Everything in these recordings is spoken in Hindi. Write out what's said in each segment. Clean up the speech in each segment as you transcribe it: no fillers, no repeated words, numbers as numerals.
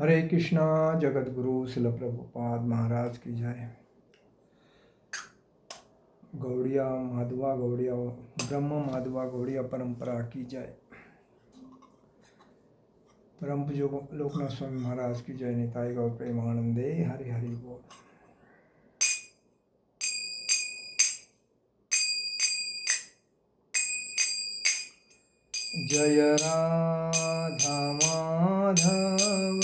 हरे कृष्णा। जगत गुरु शिल प्रभुपाद महाराज की जय। गौड़िया माधवा गौड़िया ब्रह्म माधवा गौड़िया परंपरा की जय। परम पूज्य लोकनाथ स्वामी महाराज की जय। निताई गौर प्रेमानंदे हरि हरि बोल। जय राधा माधव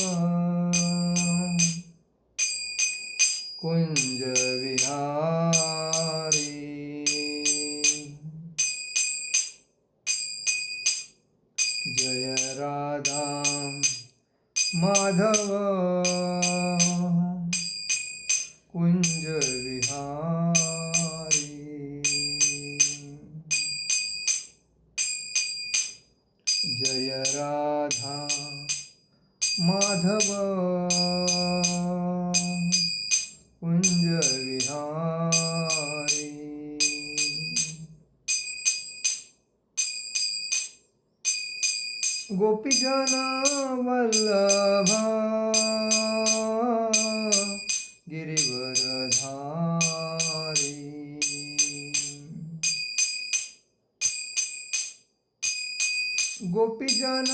कुंज विहारी, जय राधा माधव कुंज विहारी, जय राधा माधव कुंज विहारी। गोपीजन वल्लभ गिरिवरधारी, गोपीजन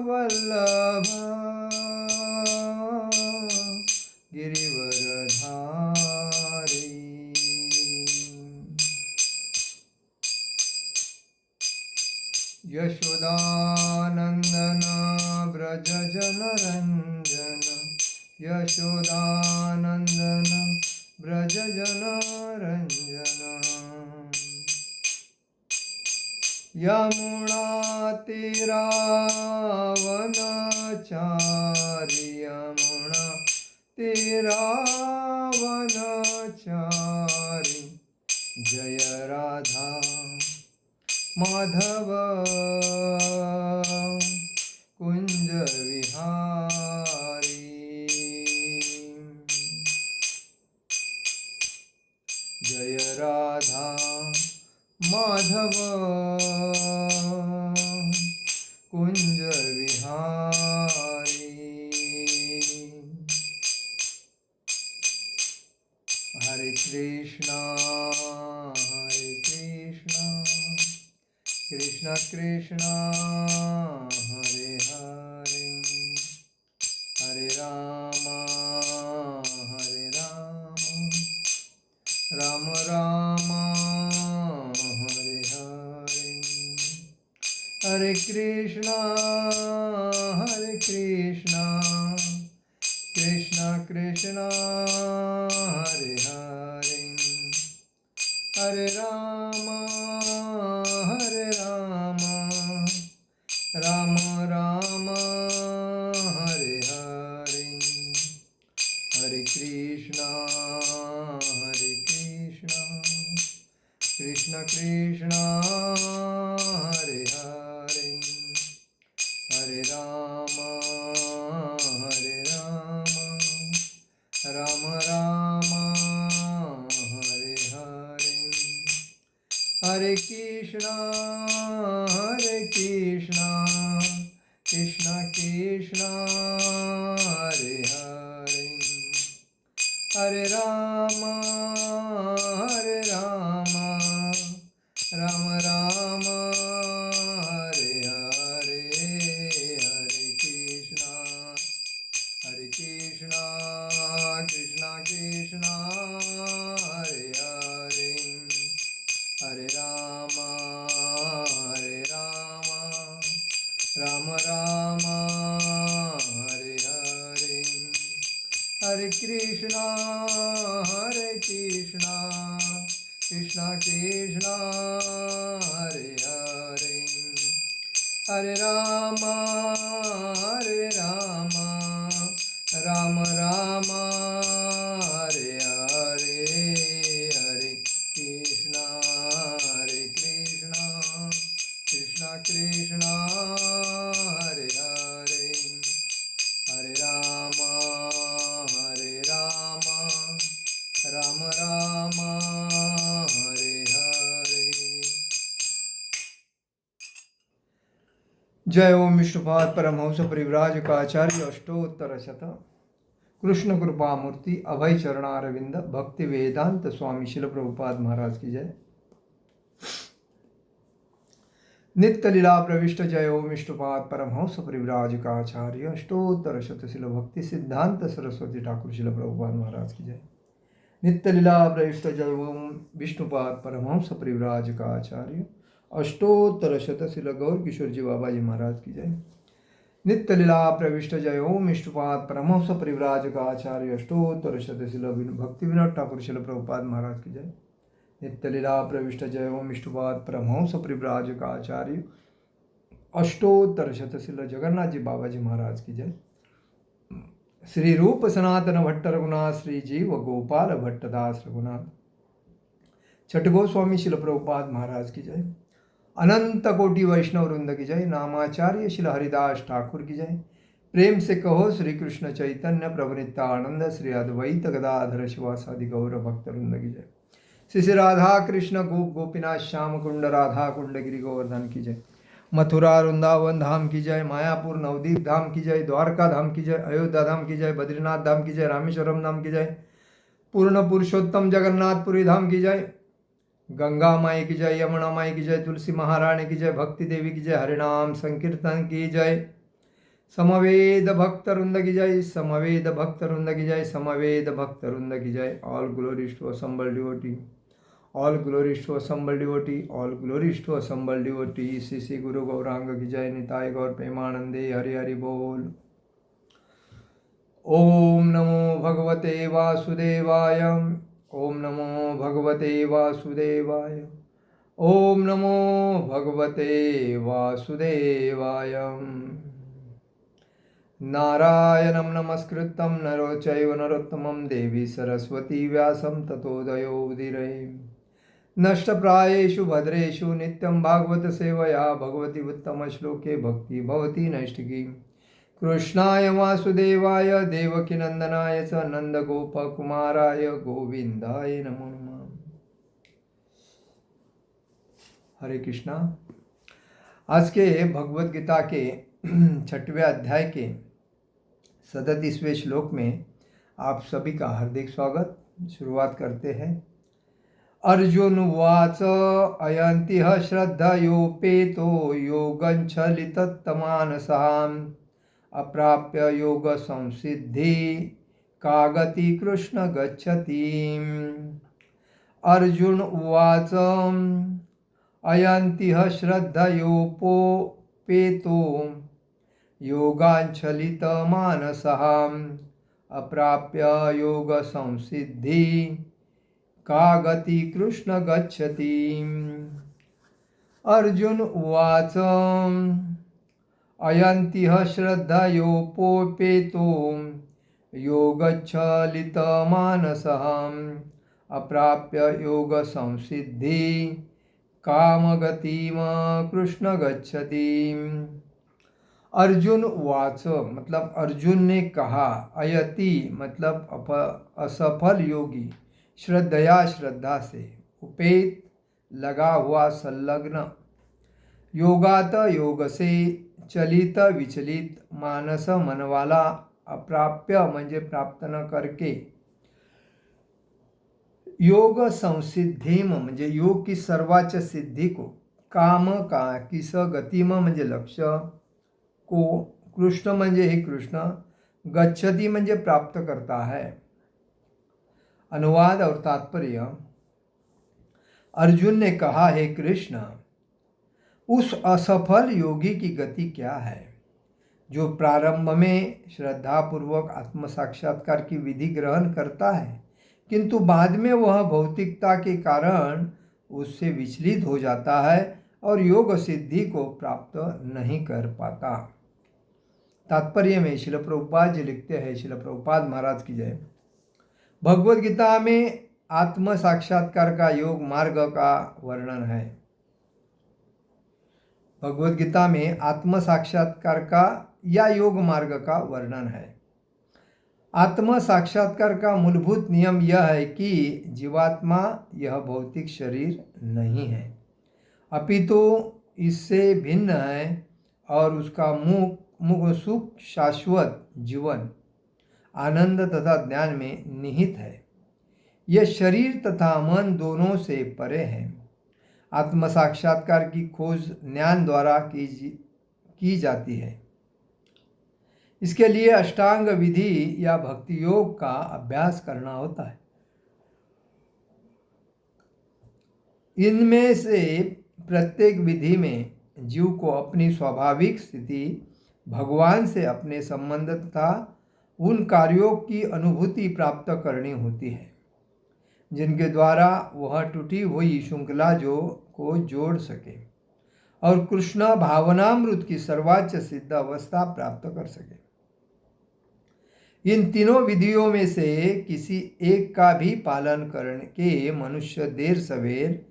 वल्लभ गिरिवरधारी, यशोदानंदन ब्रज जनरंजन, यशोदानंदन ब्रज जनरंजन, यमुना तीरावनचारि, यमुना तीरावनचारि, जय राधा माधव कुंज विहारी, जय राधा माधव कुंज विहारी। हरे कृष्णा कृष्णा कृष्णा हरे हरे, हरे राम राम राम हरे हरे, हरे कृष्णा कृष्णा कृष्णा हरे हरे, हरे राम राम राम हरे हरे, हरे कृष्णा कृष्णा कृष्णा हरे हरे, हरे राम राम राम हरे हरे, हरे कृष्णा कृष्णा कृष्णा हरे हरे, हरे राम राम राम हरे हरे, हरे कृष्णा कृष्णा कृष्णा हरे हरे, हरे राम राम राम हरे हरे, हरे कृष्णा कृष्णा कृष्णा हरे हरे, हरे राम राम राम हरे हरे, हरे कृष्णा कृष्णा कृष्णा हरे हरे, हरे राम राम राम हरे हरे। जय ओम विष्णुपाद परमहंस परिव्राजकाचार्य अष्टोत्तर शत कृष्ण कृपा मूर्ति अभय चरणारविंद भक्ति वेदांत स्वामी शिल प्रभुपाद महाराज की जय। नित्य लीला प्रविष्ट जय ओम विष्णुपाद परमहंस परिव्राजकाचार्य अष्टोत्तर शतशिल भक्ति सिद्धांत सरस्वती ठाकुर शिल प्रभुपाद महाराज की जय। नित्य लीला प्रविष्ट जय ओम विष्णुपाद परमहंस परिव्राजकाचार्य अष्टोत्तर शतशिल गौर किशोर जी बाबा जी महाराज की जय। नित्य लीला प्रविष्ट जय ओम विष्णुपाद परमहंस परिव्राजकाचार्य अष्टोत्तर शतशिल भक्ति विनोद ठाकुर शिल प्रभुपाद महाराज की जय। नित्य लीला प्रविष्ट जय ओम विष्णुपाद परमहंस परिव्राजकाचार्य अष्टोत्तर शतशिल जगन्नाथ जी बाबा जी महाराज की जय। श्री रूप सनातन भट्ट रघुनाथ श्री जीव गोपाल भट्टदास रघुनाथ छठ गोस्वामी शिल प्रभुपाद महाराज की जय। अनंत कोटि वैष्णव वृंद की जय। नामाचार्य शिल हरिदास ठाकुर की जय। प्रेम से कहो श्री कृष्ण चैतन्य प्रभु नित्यानंद श्री अद्वैत गदाधर शिवासादि गौर भक्त वृंद की जय। श्री राधा कृष्ण गोप गोपीनाथ श्याम कुंड राधा कुंड गिरि गोवर्धन की जय। मथुरा वृंदावन धाम की जय। मायापुर नवदीप धाम की जय। द्वारका धाम की जय। अयोध्या धाम की जय। बद्रीनाथ धाम की जय। रामेश्वरम धाम की जय। पूर्ण पुरुषोत्तम जगन्नाथपुरी धाम की जय। गंगा माई की जय। यमुना माई की जय। तुलसी महारानी की जय। भक्ति देवी की जय। हरिनाम संकीर्तन की जय। समवेद भक्त वृंद की जय। समवेद भक्त वृंद की जय। समवेद भक्त वृंद की जय। All glories to assembled devotee. All glories to assembled devotee. All glories to assembled devotee. Shri Guru Gaurang की जय। निताय गौर प्रेमानंदे हरि हरि बोल। ओम नमो भगवते वासुदेवाय। ओम नमो भगवते वासुदेवाय। ओम नमो भगवते वासुदेवाय। नारायणं नमस्कृतं नरो चैव नरोत्तमं देवी सरस्वती व्यासं ततो जयो उदीरये। नष्टप्रायेषु भद्रेषु नित्यं भागवत सेवया भगवती उत्तमश्लोके भक्ति भवति नैष्ठिकी। कृष्णाय वासुदेवाय देवकीनंदनाय च नंदगोपकुमाराय गोविंदाय नमो नमः। हरे कृष्णा। आज के भगवत गीता के 6वें अध्याय के 37वें श्लोक में आप सभी का हार्दिक स्वागत। शुरुआत करते हैं। अर्जुन उवाच अयन्तिह श्रद्धयोपेतो योगञ्चलितत्तमानसाम् अप्राप्य योग संसिद्धि का गति कृष्ण गच्छति। अर्जुन उवाच अयन्तिह श्रद्धयोपेतो योगाञ्चलितमानसः अप्राप्य योग संसिद्धि का गति कृष्ण गच्छति। अर्जुन उवाच अयन्तिह श्रद्धयोपेतो योगच्छलितमानसः अप्राप्य योग संसिद्धि कामगतिम कृष्ण गच्छति। अर्जुन उवाच मतलब अर्जुन ने कहा। अयति मतलब असफल योगी। श्रद्धया श्रद्धा से। उपेत लगा हुआ संलग्न। योगात योग से। चलित विचलित। मानस मनवाला। अप्राप्य म्हणजे प्राप्त न करके। योग संसिद्धिम म्हणजे योग की सर्वाच सिद्धि को। काम का किस गतिम म्हणजे लक्ष्य को। कृष्ण म्हणजे हे कृष्ण। गच्छति म्हणजे प्राप्त करता है। अनुवाद और तात्पर्य। अर्जुन ने कहा, हे कृष्ण, उस असफल योगी की गति क्या है जो प्रारंभ में श्रद्धापूर्वक आत्म साक्षात्कार की विधि ग्रहण करता है, किंतु बाद में वह भौतिकता के कारण उससे विचलित हो जाता है और योग सिद्धि को प्राप्त नहीं कर पाता। तात्पर्य में शिल प्रभुपाद जी लिखते हैं। शिल प्रभुपाद महाराज की जय। भगवद गीता में आत्म साक्षात्कार का योग मार्ग का वर्णन है। भगवद गीता में आत्म साक्षात्कार का या योग मार्ग का वर्णन है। आत्म साक्षात्कार का मूलभूत नियम यह है कि जीवात्मा यह भौतिक शरीर नहीं है, अपितु इससे भिन्न है और उसका मुख सुख शाश्वत जीवन आनंद तथा ज्ञान में निहित है। यह शरीर तथा मन दोनों से परे है। आत्म साक्षात्कार की खोज ज्ञान द्वारा की जाती है। इसके लिए अष्टांग विधि या भक्ति योग का अभ्यास करना होता है। इनमें से प्रत्येक विधि में जीव को अपनी स्वाभाविक स्थिति, भगवान से अपने संबंध तथा उन कार्यों की अनुभूति प्राप्त करनी होती है जिनके द्वारा वह टूटी हुई श्रृंखला को जोड़ सके और कृष्ण भावनामृत की सर्वोच्च सिद्ध अवस्था प्राप्त कर सके। इन तीनों विधियों में से किसी एक का भी पालन करके मनुष्य देर सवेर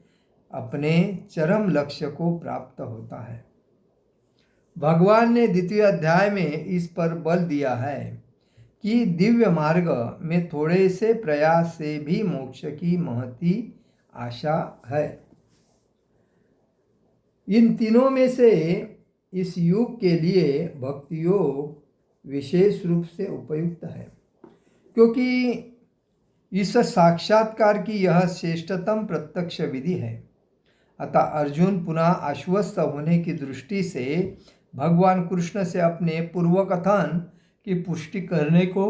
अपने चरम लक्ष्य को प्राप्त होता है। भगवान ने द्वितीय अध्याय में इस पर बल दिया है कि दिव्य मार्ग में थोड़े से प्रयास से भी मोक्ष की महती आशा है। इन तीनों में से इस युग के लिए भक्ति योग विशेष रूप से उपयुक्त है, क्योंकि इस साक्षात्कार की यह श्रेष्ठतम प्रत्यक्ष विधि है। अतः अर्जुन पुनः आश्वस्त होने की दृष्टि से भगवान कृष्ण से अपने पूर्व कथन की पुष्टि करने को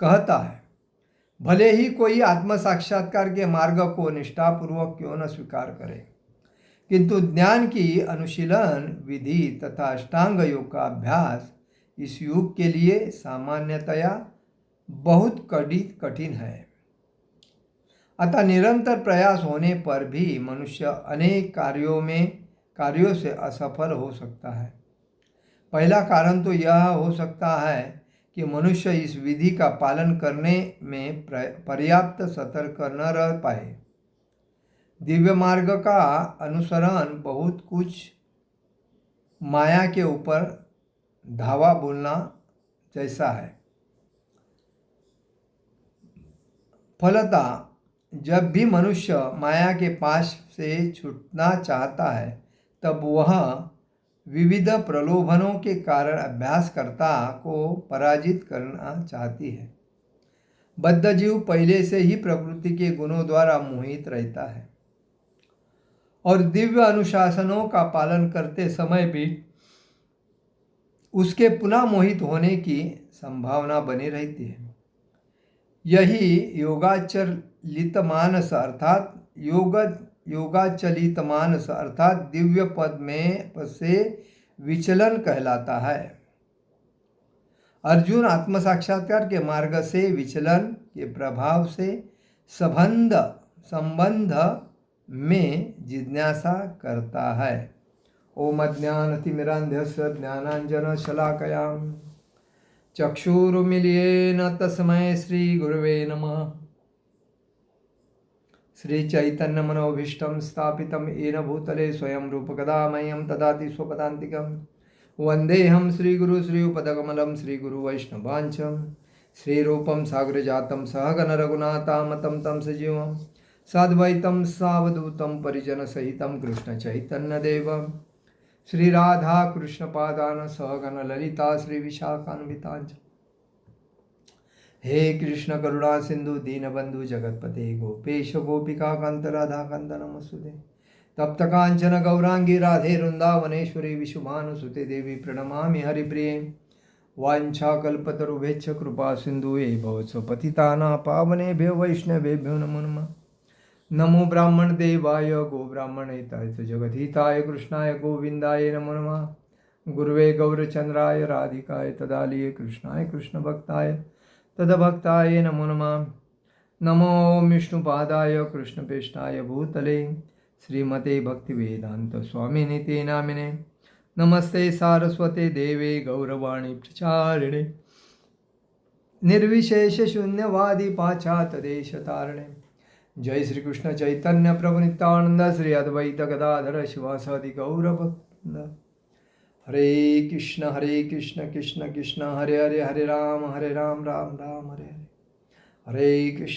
कहता है। भले ही कोई आत्म साक्षात्कार के मार्ग को निष्ठापूर्वक क्यों न स्वीकार करे, किंतु ज्ञान की अनुशीलन विधि तथा अष्टांग योग का अभ्यास इस युग के लिए सामान्यतया बहुत कठिन है। अतः निरंतर प्रयास होने पर भी मनुष्य अनेक कार्यों से असफल हो सकता है। पहला कारण तो यह हो सकता है कि मनुष्य इस विधि का पालन करने में पर्याप्त सतर्क न रह पाए। दिव्य मार्ग का अनुसरण बहुत कुछ माया के ऊपर धावा बोलना जैसा है। फलतः जब भी मनुष्य माया के पाश से छूटना चाहता है, तब वह विविध प्रलोभनों के कारण अभ्यासकर्ता को पराजित करना चाहती है। बद्ध जीव पहले से ही प्रकृति के गुणों द्वारा मोहित रहता है और दिव्य अनुशासनों का पालन करते समय भी उसके पुनः मोहित होने की संभावना बनी रहती है। यही योगाचलित मानस अर्थात दिव्य पद से विचलन कहलाता है। अर्जुन आत्म साक्षात्कार के मार्ग से विचलन के प्रभाव से संबंध में जिज्ञासा करता है। ओम अज्ञानतिमिरान्धस्य ज्ञानाञ्जनशलाकया चक्षुरुन्मीलितेन तस्मै श्रीगुरवे नमः। श्रीचैतन्यमनोभीष्टं स्थापितं येन भूतले स्वयं रूपकदा मह्यं ददाति स्वपदान्तिकं। वन्देऽहं श्रीगुरु श्रीयुतपदकमलं श्रीगुरुवैष्णवांच श्रीरूपं साग्रजातं सहगण रघुनाथामतं तं सजीवं साद्वैतं सावधूतं परिजनसहितं कृष्णचैतन्यदेवं श्री राधा कृष्ण पादान सहगण ललिता श्री विशाखान्वितांच। हे कृष्ण करुणा सिंधु दीनबंधु जगतपते गोपेश गोपिका कांत राधा कांत नमस्तुते। तप्त कांचन गौरांगी राधे वृंदावनेश्वरी विशुभानुसुते देवी प्रणमामि हरिप्रिये। वाञ्छाकल्पतरुभ्यश्च कृपा सिंधु भवत्स पतितानां पावनेभ्यो वैष्णवेभ्यो नमो नमः। नमो ब्राह्मण देवाय गो ब्राह्मणेताय जगद्धिताय कृष्णाय गोविंदाय नमो नमः। गुरुवे गौरचंद्राय राधिकाय तदालिये कृष्णाय कृष्ण भक्ताय तदभक्ताय नमो नमः। नमो विष्णुपादाय कृष्णपेष्ठाय भूतले श्रीमते भक्तिवेदांत स्वामिने ते नामिने। नमस्ते सारस्वते देवे गौरवाणी प्रचारिणे निर्विशेष शून्यवादी पाश्चात्यदेशतारिणे। जय श्री कृष्ण चैतन्य प्रभु नित्यानंद श्री अद्वैत गदाधर शिवासादि गौरभक्त। हरे कृष्ण कृष्ण कृष्ण हरे हरे हरे राम राम राम हरे हरे।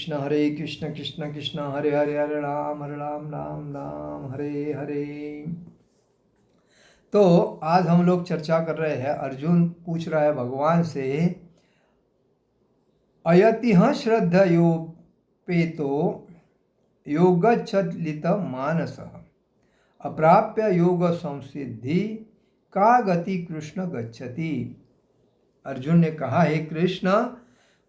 हरे कृष्ण कृष्ण कृष्ण हरे हरे हरे राम राम राम हरे हरे। तो आज हम लोग चर्चा कर रहे हैं, अर्जुन पूछ रहा है भगवान से, अयतिह श्रद्धयोपेतो योगच्छलित मानसः अप्राप्य योग संसिद्धि का गति कृष्ण गच्छति। अर्जुन ने कहा, हे कृष्ण,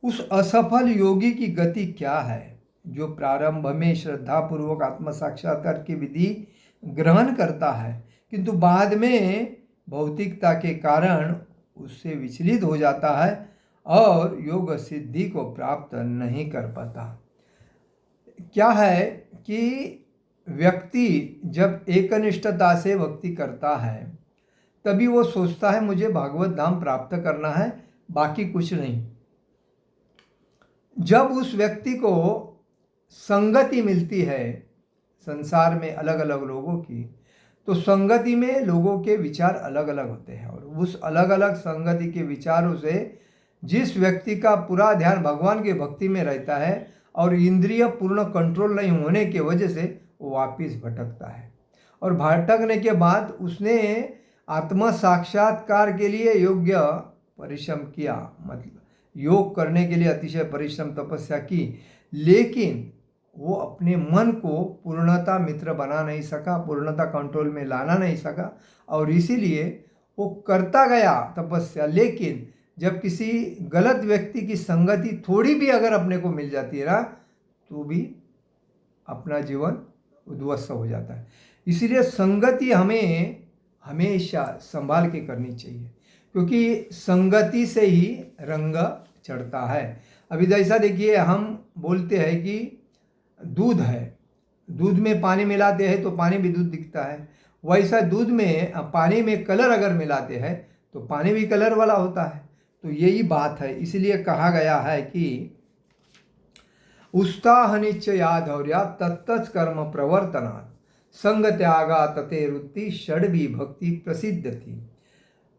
उस असफल योगी की गति क्या है जो प्रारंभ में श्रद्धापूर्वक आत्म साक्षात्कार की विधि ग्रहण करता है किंतु बाद में भौतिकता के कारण उससे विचलित हो जाता है और योग सिद्धि को प्राप्त नहीं कर पाता। क्या है कि व्यक्ति जब एकनिष्ठता से भक्ति करता है तभी वो सोचता है मुझे भागवत धाम प्राप्त करना है, बाकी कुछ नहीं। जब उस व्यक्ति को संगति मिलती है संसार में अलग अलग लोगों की, तो संगति में लोगों के विचार अलग अलग होते हैं और उस अलग अलग संगति के विचारों से जिस व्यक्ति का पूरा ध्यान भगवान की भक्ति में रहता है और इंद्रिय पूर्ण कंट्रोल नहीं होने की वजह से वो वापिस भटकता है, और भटकने के बाद उसने आत्म साक्षात्कार के लिए योग्य परिश्रम किया, मतलब योग करने के लिए अतिशय परिश्रम तपस्या की, लेकिन वो अपने मन को पूर्णता मित्र बना नहीं सका, पूर्णता कंट्रोल में लाना नहीं सका, और इसीलिए वो करता गया तपस्या। लेकिन जब किसी गलत व्यक्ति की संगति थोड़ी भी अगर अपने को मिल जाती है ना, तो भी अपना जीवन उद्ध्वस्त हो जाता है। इसीलिए संगति हमें हमेशा संभाल के करनी चाहिए, क्योंकि संगति से ही रंग चढ़ता है। अभी जैसा देखिए, हम बोलते हैं कि दूध है, दूध में पानी मिलाते हैं तो पानी भी दूध दिखता है, वैसा दूध में पानी में कलर अगर मिलाते हैं तो पानी भी कलर वाला होता है। तो यही बात है, इसलिए कहा गया है कि उत्साह निश्चयाधौर्या तत्तत् कर्म प्रवर्तनात् संग त्यागा तते रुत्ति षड्वी भक्ति प्रसिद्ध थी।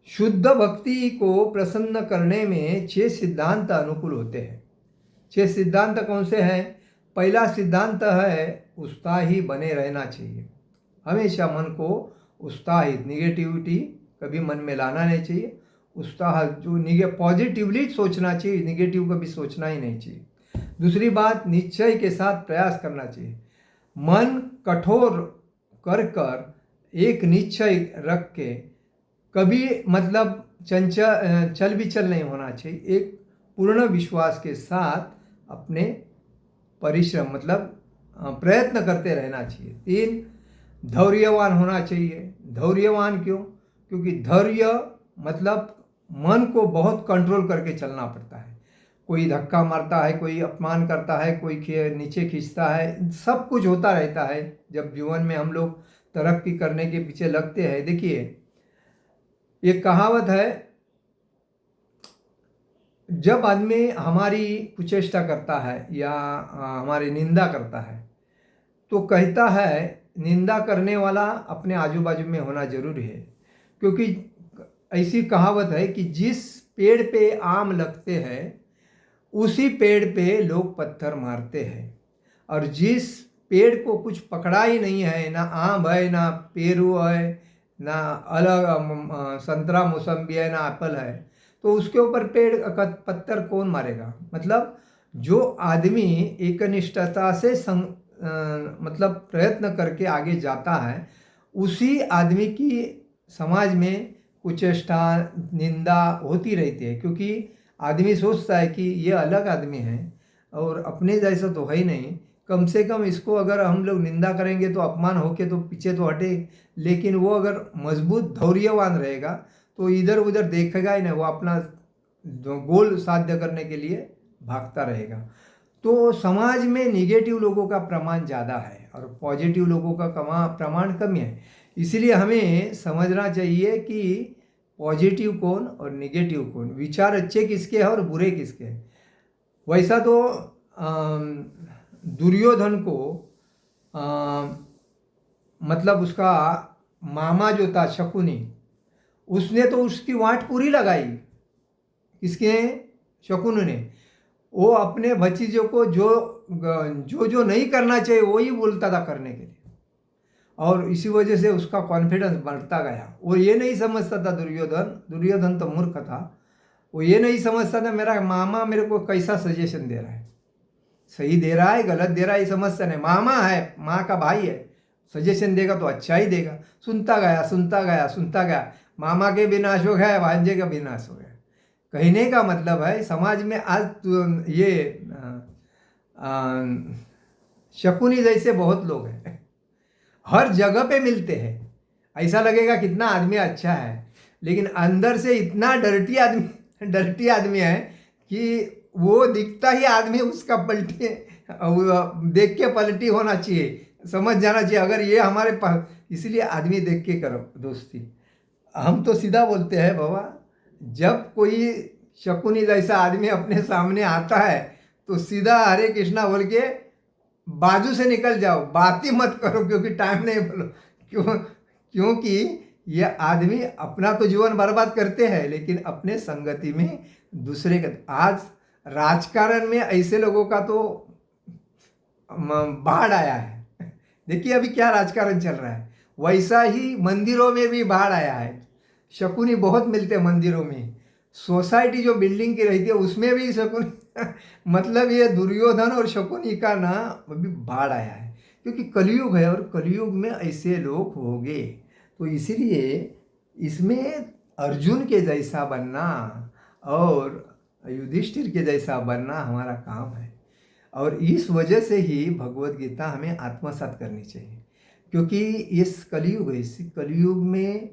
शुद्ध भक्ति को प्रसन्न करने में 6 सिद्धांत अनुकूल होते हैं। 6 सिद्धांत कौन से हैं? पहला सिद्धांत है उत्साही बने रहना चाहिए, हमेशा मन को उत्साहित, निगेटिविटी कभी मन में लाना नहीं चाहिए, उत्साह जो पॉजिटिवली सोचना चाहिए, निगेटिव कभी सोचना ही नहीं चाहिए। दूसरी बात, निश्चय के साथ प्रयास करना चाहिए, मन कठोर कर कर एक निश्चय रख के कभी मतलब चल विचल नहीं होना चाहिए, एक पूर्ण विश्वास के साथ अपने परिश्रम मतलब प्रयत्न करते रहना चाहिए। 3, धैर्यवान होना चाहिए। धैर्यवान क्यों? क्योंकि धैर्य मतलब मन को बहुत कंट्रोल करके चलना पड़ता है। कोई धक्का मारता है, कोई अपमान करता है, कोई नीचे खींचता है, सब कुछ होता रहता है जब जीवन में हम लोग तरक्की करने के पीछे लगते हैं। देखिए, एक कहावत है, जब आदमी हमारी कुचेष्टा करता है या हमारी निंदा करता है तो कहता है निंदा करने वाला अपने आजू बाजू में होना जरूरी है, क्योंकि ऐसी कहावत है कि जिस पेड़ पे आम लगते हैं उसी पेड़ पे लोग पत्थर मारते हैं, और जिस पेड़ को कुछ पकड़ा ही नहीं है, ना आम है, ना पेरू है, ना अलग संतरा मौसम्बी है, ना एप्पल है, तो उसके ऊपर पेड़ पत्थर कौन मारेगा? मतलब जो आदमी एकनिष्ठता से मतलब प्रयत्न करके आगे जाता है, उसी आदमी की समाज में कुचेष्टा निंदा होती रहती है, क्योंकि आदमी सोचता है कि ये अलग आदमी है और अपने जैसा तो है ही नहीं, कम से कम इसको अगर हम लोग निंदा करेंगे तो अपमान होके तो पीछे तो हटे, लेकिन वो अगर मजबूत धैर्यवान रहेगा तो इधर उधर देखेगा ही नहीं, वो अपना गोल साध्य करने के लिए भागता रहेगा। तो समाज में निगेटिव लोगों का प्रमाण ज़्यादा है और पॉजिटिव लोगों का प्रमाण कम है। इसलिए हमें समझना चाहिए कि पॉजिटिव कौन और निगेटिव कौन, विचार अच्छे किसके हैं और बुरे किसके हैं। वैसा तो दुर्योधन को मतलब उसका मामा जो था शकुनी, उसने तो उसकी वाट पूरी लगाई। किसके? शकुन ने। वो अपने भतीजों को जो जो नहीं करना चाहिए वही बोलता था करने के लिए, और इसी वजह से उसका कॉन्फिडेंस बढ़ता गया। वो ये नहीं समझता था दुर्योधन तो मूर्ख था, वो ये नहीं समझता था मेरा मामा मेरे को कैसा सजेशन दे रहा है, सही दे रहा है गलत दे रहा है ये समझता नहीं, मामा है, माँ का भाई है, सजेशन देगा तो अच्छा ही देगा। सुनता गया सुनता गया सुनता गया, मामा के विनाश हो गया, भांजे का विनाश हो गया। कहने का मतलब है समाज में आज ये शकुनी जैसे बहुत लोग हैं, हर जगह पे मिलते हैं। ऐसा लगेगा कितना आदमी अच्छा है, लेकिन अंदर से इतना डर्टी आदमी है कि वो दिखता ही आदमी उसका पलटी देख के पलटी होना चाहिए, समझ जाना चाहिए अगर ये हमारे पास। इसलिए आदमी देख के करो दोस्ती। हम तो सीधा बोलते हैं बाबा, जब कोई शकुनी जैसा आदमी अपने सामने आता है तो सीधा हरे कृष्णा बोल के बाजू से निकल जाओ, बात ही मत करो, क्योंकि टाइम नहीं बोलो। क्योंकि ये आदमी अपना तो जीवन बर्बाद करते हैं, लेकिन अपने संगति में दूसरे का। आज राजकारण में ऐसे लोगों का तो बाढ़ आया है। देखिए अभी क्या राजकारण चल रहा है, वैसा ही मंदिरों में भी बाढ़ आया है। शकुनी बहुत मिलते हैं मंदिरों में, सोसाइटी जो बिल्डिंग की रहती है उसमें भी शकुनी मतलब ये दुर्योधन और शकुनी का ना अभी बाढ़ आया है, क्योंकि कलयुग है और कलयुग में ऐसे लोग होंगे। तो इसीलिए इसमें अर्जुन के जैसा बनना और युधिष्ठिर के जैसा बनना हमारा काम है। और इस वजह से ही भगवत गीता हमें आत्मसात करनी चाहिए, क्योंकि इस कलयुग है, इस कलयुग में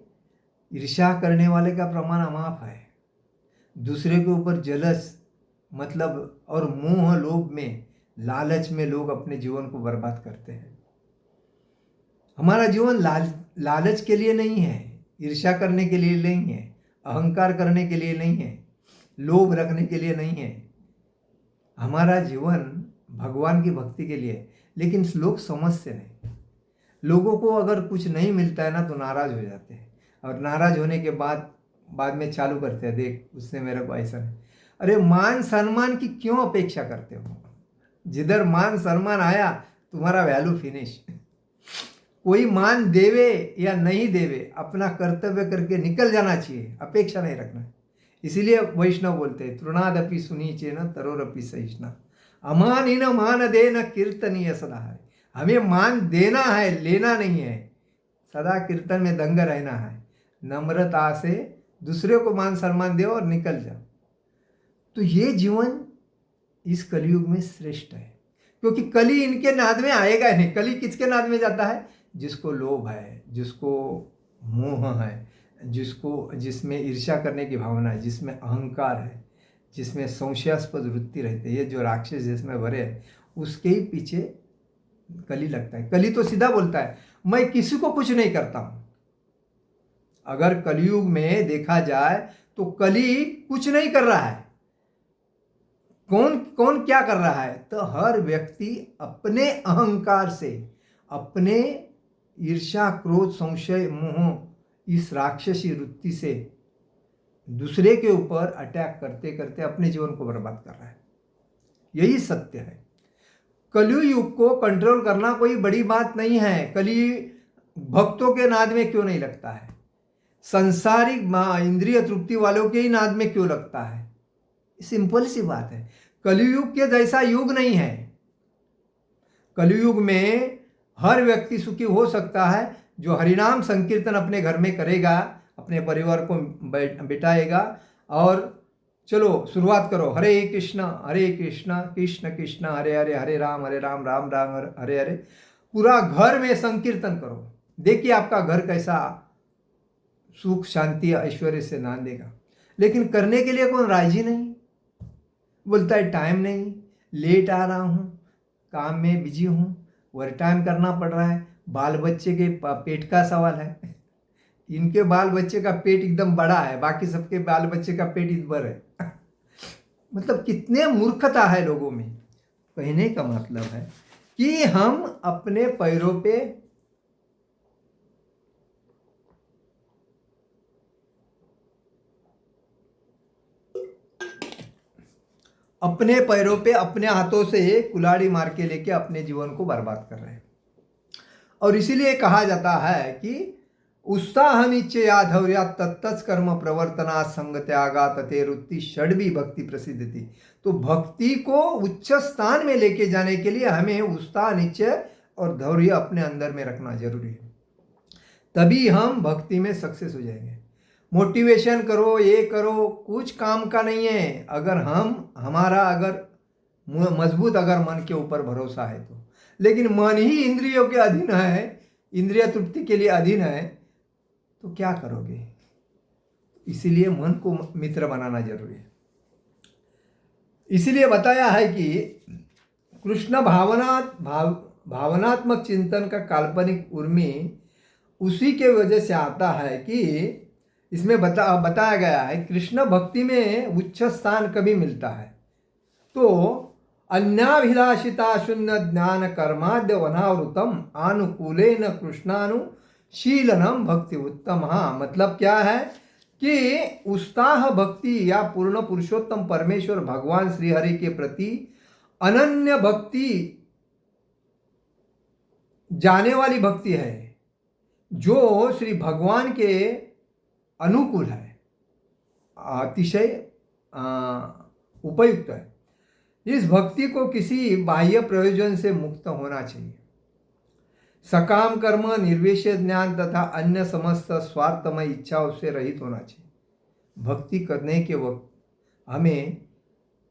ईर्ष्या करने वाले का प्रमाण अमाप है। दूसरे के ऊपर जलस मतलब और मोह लोभ में लालच में लोग अपने जीवन को बर्बाद करते हैं। हमारा जीवन लालच के लिए नहीं है, ईर्ष्या करने के लिए नहीं है, अहंकार करने के लिए नहीं है, लोभ रखने के लिए नहीं है। हमारा जीवन भगवान की भक्ति के लिए। लेकिन लोग समझते नहीं। लोगों को अगर कुछ नहीं मिलता है ना तो नाराज हो जाते हैं, और नाराज होने के बाद में चालू करते हैं, देख उसने मेरे को ऐसा नहीं। अरे मान सम्मान की क्यों अपेक्षा करते हो? जिधर मान सम्मान आया तुम्हारा वैल्यू फिनिश। कोई मान देवे या नहीं देवे, अपना कर्तव्य करके निकल जाना चाहिए, अपेक्षा नहीं रखना। इसीलिए वैष्णव बोलते हैं तृणादपि सुनीचे न तरोरपि सहिष्णा, अमानिन मान देन कीर्तनीय सदा है। हमें मान देना है, लेना नहीं है। सदा कीर्तन में दंग रहना है, नम्रता से दूसरे को मान सम्मान दो और निकल जाओ। तो ये जीवन इस कलयुग में श्रेष्ठ है, क्योंकि कली इनके नाद में आएगा नहीं। कली किसके नाद में जाता है? जिसको लोभ है, जिसको मोह है, जिसमें ईर्ष्या करने की भावना है, जिसमें अहंकार है, जिसमें संशयास्पद वृत्ति रहती है। ये जो राक्षस जिसमें भरे है उसके ही पीछे कली लगता है। कली तो सीधा बोलता है मैं किसी को कुछ नहीं करता हूं। अगर कलयुग में देखा जाए तो कली कुछ नहीं कर रहा है। कौन कौन क्या कर रहा है? तो हर व्यक्ति अपने अहंकार से, अपने ईर्ष्या क्रोध संशय मोह इस राक्षसी वृत्ति से दूसरे के ऊपर अटैक करते करते अपने जीवन को बर्बाद कर रहा है। यही सत्य है। कलयुग को कंट्रोल करना कोई बड़ी बात नहीं है। कली भक्तों के नाद में क्यों नहीं लगता है? संसारिक इंद्रिय तृप्ति वालों के ही नाद में क्यों लगता है? सिंपल सी बात है, कलयुग के जैसा युग नहीं है। कलयुग में हर व्यक्ति सुखी हो सकता है जो हरिनाम संकीर्तन अपने घर में करेगा, अपने परिवार को बिठाएगा। और चलो शुरुआत करो, हरे कृष्ण कृष्ण कृष्ण हरे हरे, हरे राम राम राम हरे हरे। पूरा घर में संकीर्तन करो, देखिए आपका घर कैसा सुख शांति ऐश्वर्य से नांदेगा। लेकिन करने के लिए कौन राजी नहीं, बोलता है टाइम नहीं, लेट आ रहा हूँ, काम में बिजी हूँ, ओवर टाइम करना पड़ रहा है, बाल बच्चे के पेट का सवाल है। इनके बाल बच्चे का पेट एकदम बड़ा है, बाकी सबके बाल बच्चे का पेट इधर है। मतलब कितने मूर्खता है लोगों में। कहने का मतलब है कि हम अपने पैरों पे अपने हाथों से कुल्हाड़ी मार के लेके अपने जीवन को बर्बाद कर रहे हैं। और इसीलिए कहा जाता है कि उत्साह निश्चया धौर्या तत्तच कर्म प्रवर्तना संग त्यागा ततेरुत्ति षड्वी भक्ति प्रसिद्ध थी। तो भक्ति को उच्च स्थान में लेके जाने के लिए हमें उत्साह निश्चय और धैर्य अपने अंदर में रखना जरूरी है, तभी हम भक्ति में सक्सेस हो जाएंगे। मोटिवेशन करो, ये करो, कुछ काम का नहीं है अगर हमारा अगर मजबूत अगर मन के ऊपर भरोसा है तो। लेकिन मन ही इंद्रियों के अधीन है, इंद्रिय तृप्ति के लिए अधीन है, तो क्या करोगे? इसीलिए मन को मित्र बनाना जरूरी है। इसीलिए बताया है कि कृष्ण भावनात्मक चिंतन का काल्पनिक उर्मी उसी के वजह से आता है कि इसमें बताया गया है कृष्ण भक्ति में उच्च स्थान कभी मिलता है तो अन्याभिलाषिता शून्य ज्ञान कर्माद्य वनावृतम आनुकूलेन कृष्णानुशीलनम भक्ति उत्तम। हाँ, मतलब क्या है कि उत्साह भक्ति या पूर्ण पुरुषोत्तम परमेश्वर भगवान श्रीहरि के प्रति अनन्य भक्ति जाने वाली भक्ति है जो श्री भगवान के अनुकूल है, अतिशय उपयुक्त है। इस भक्ति को किसी बाह्य प्रयोजन से मुक्त होना चाहिए। सकाम कर्म, निर्विशेष ज्ञान तथा अन्य समस्त स्वार्थमय इच्छाओं से रहित होना चाहिए। भक्ति करने के वक्त हमें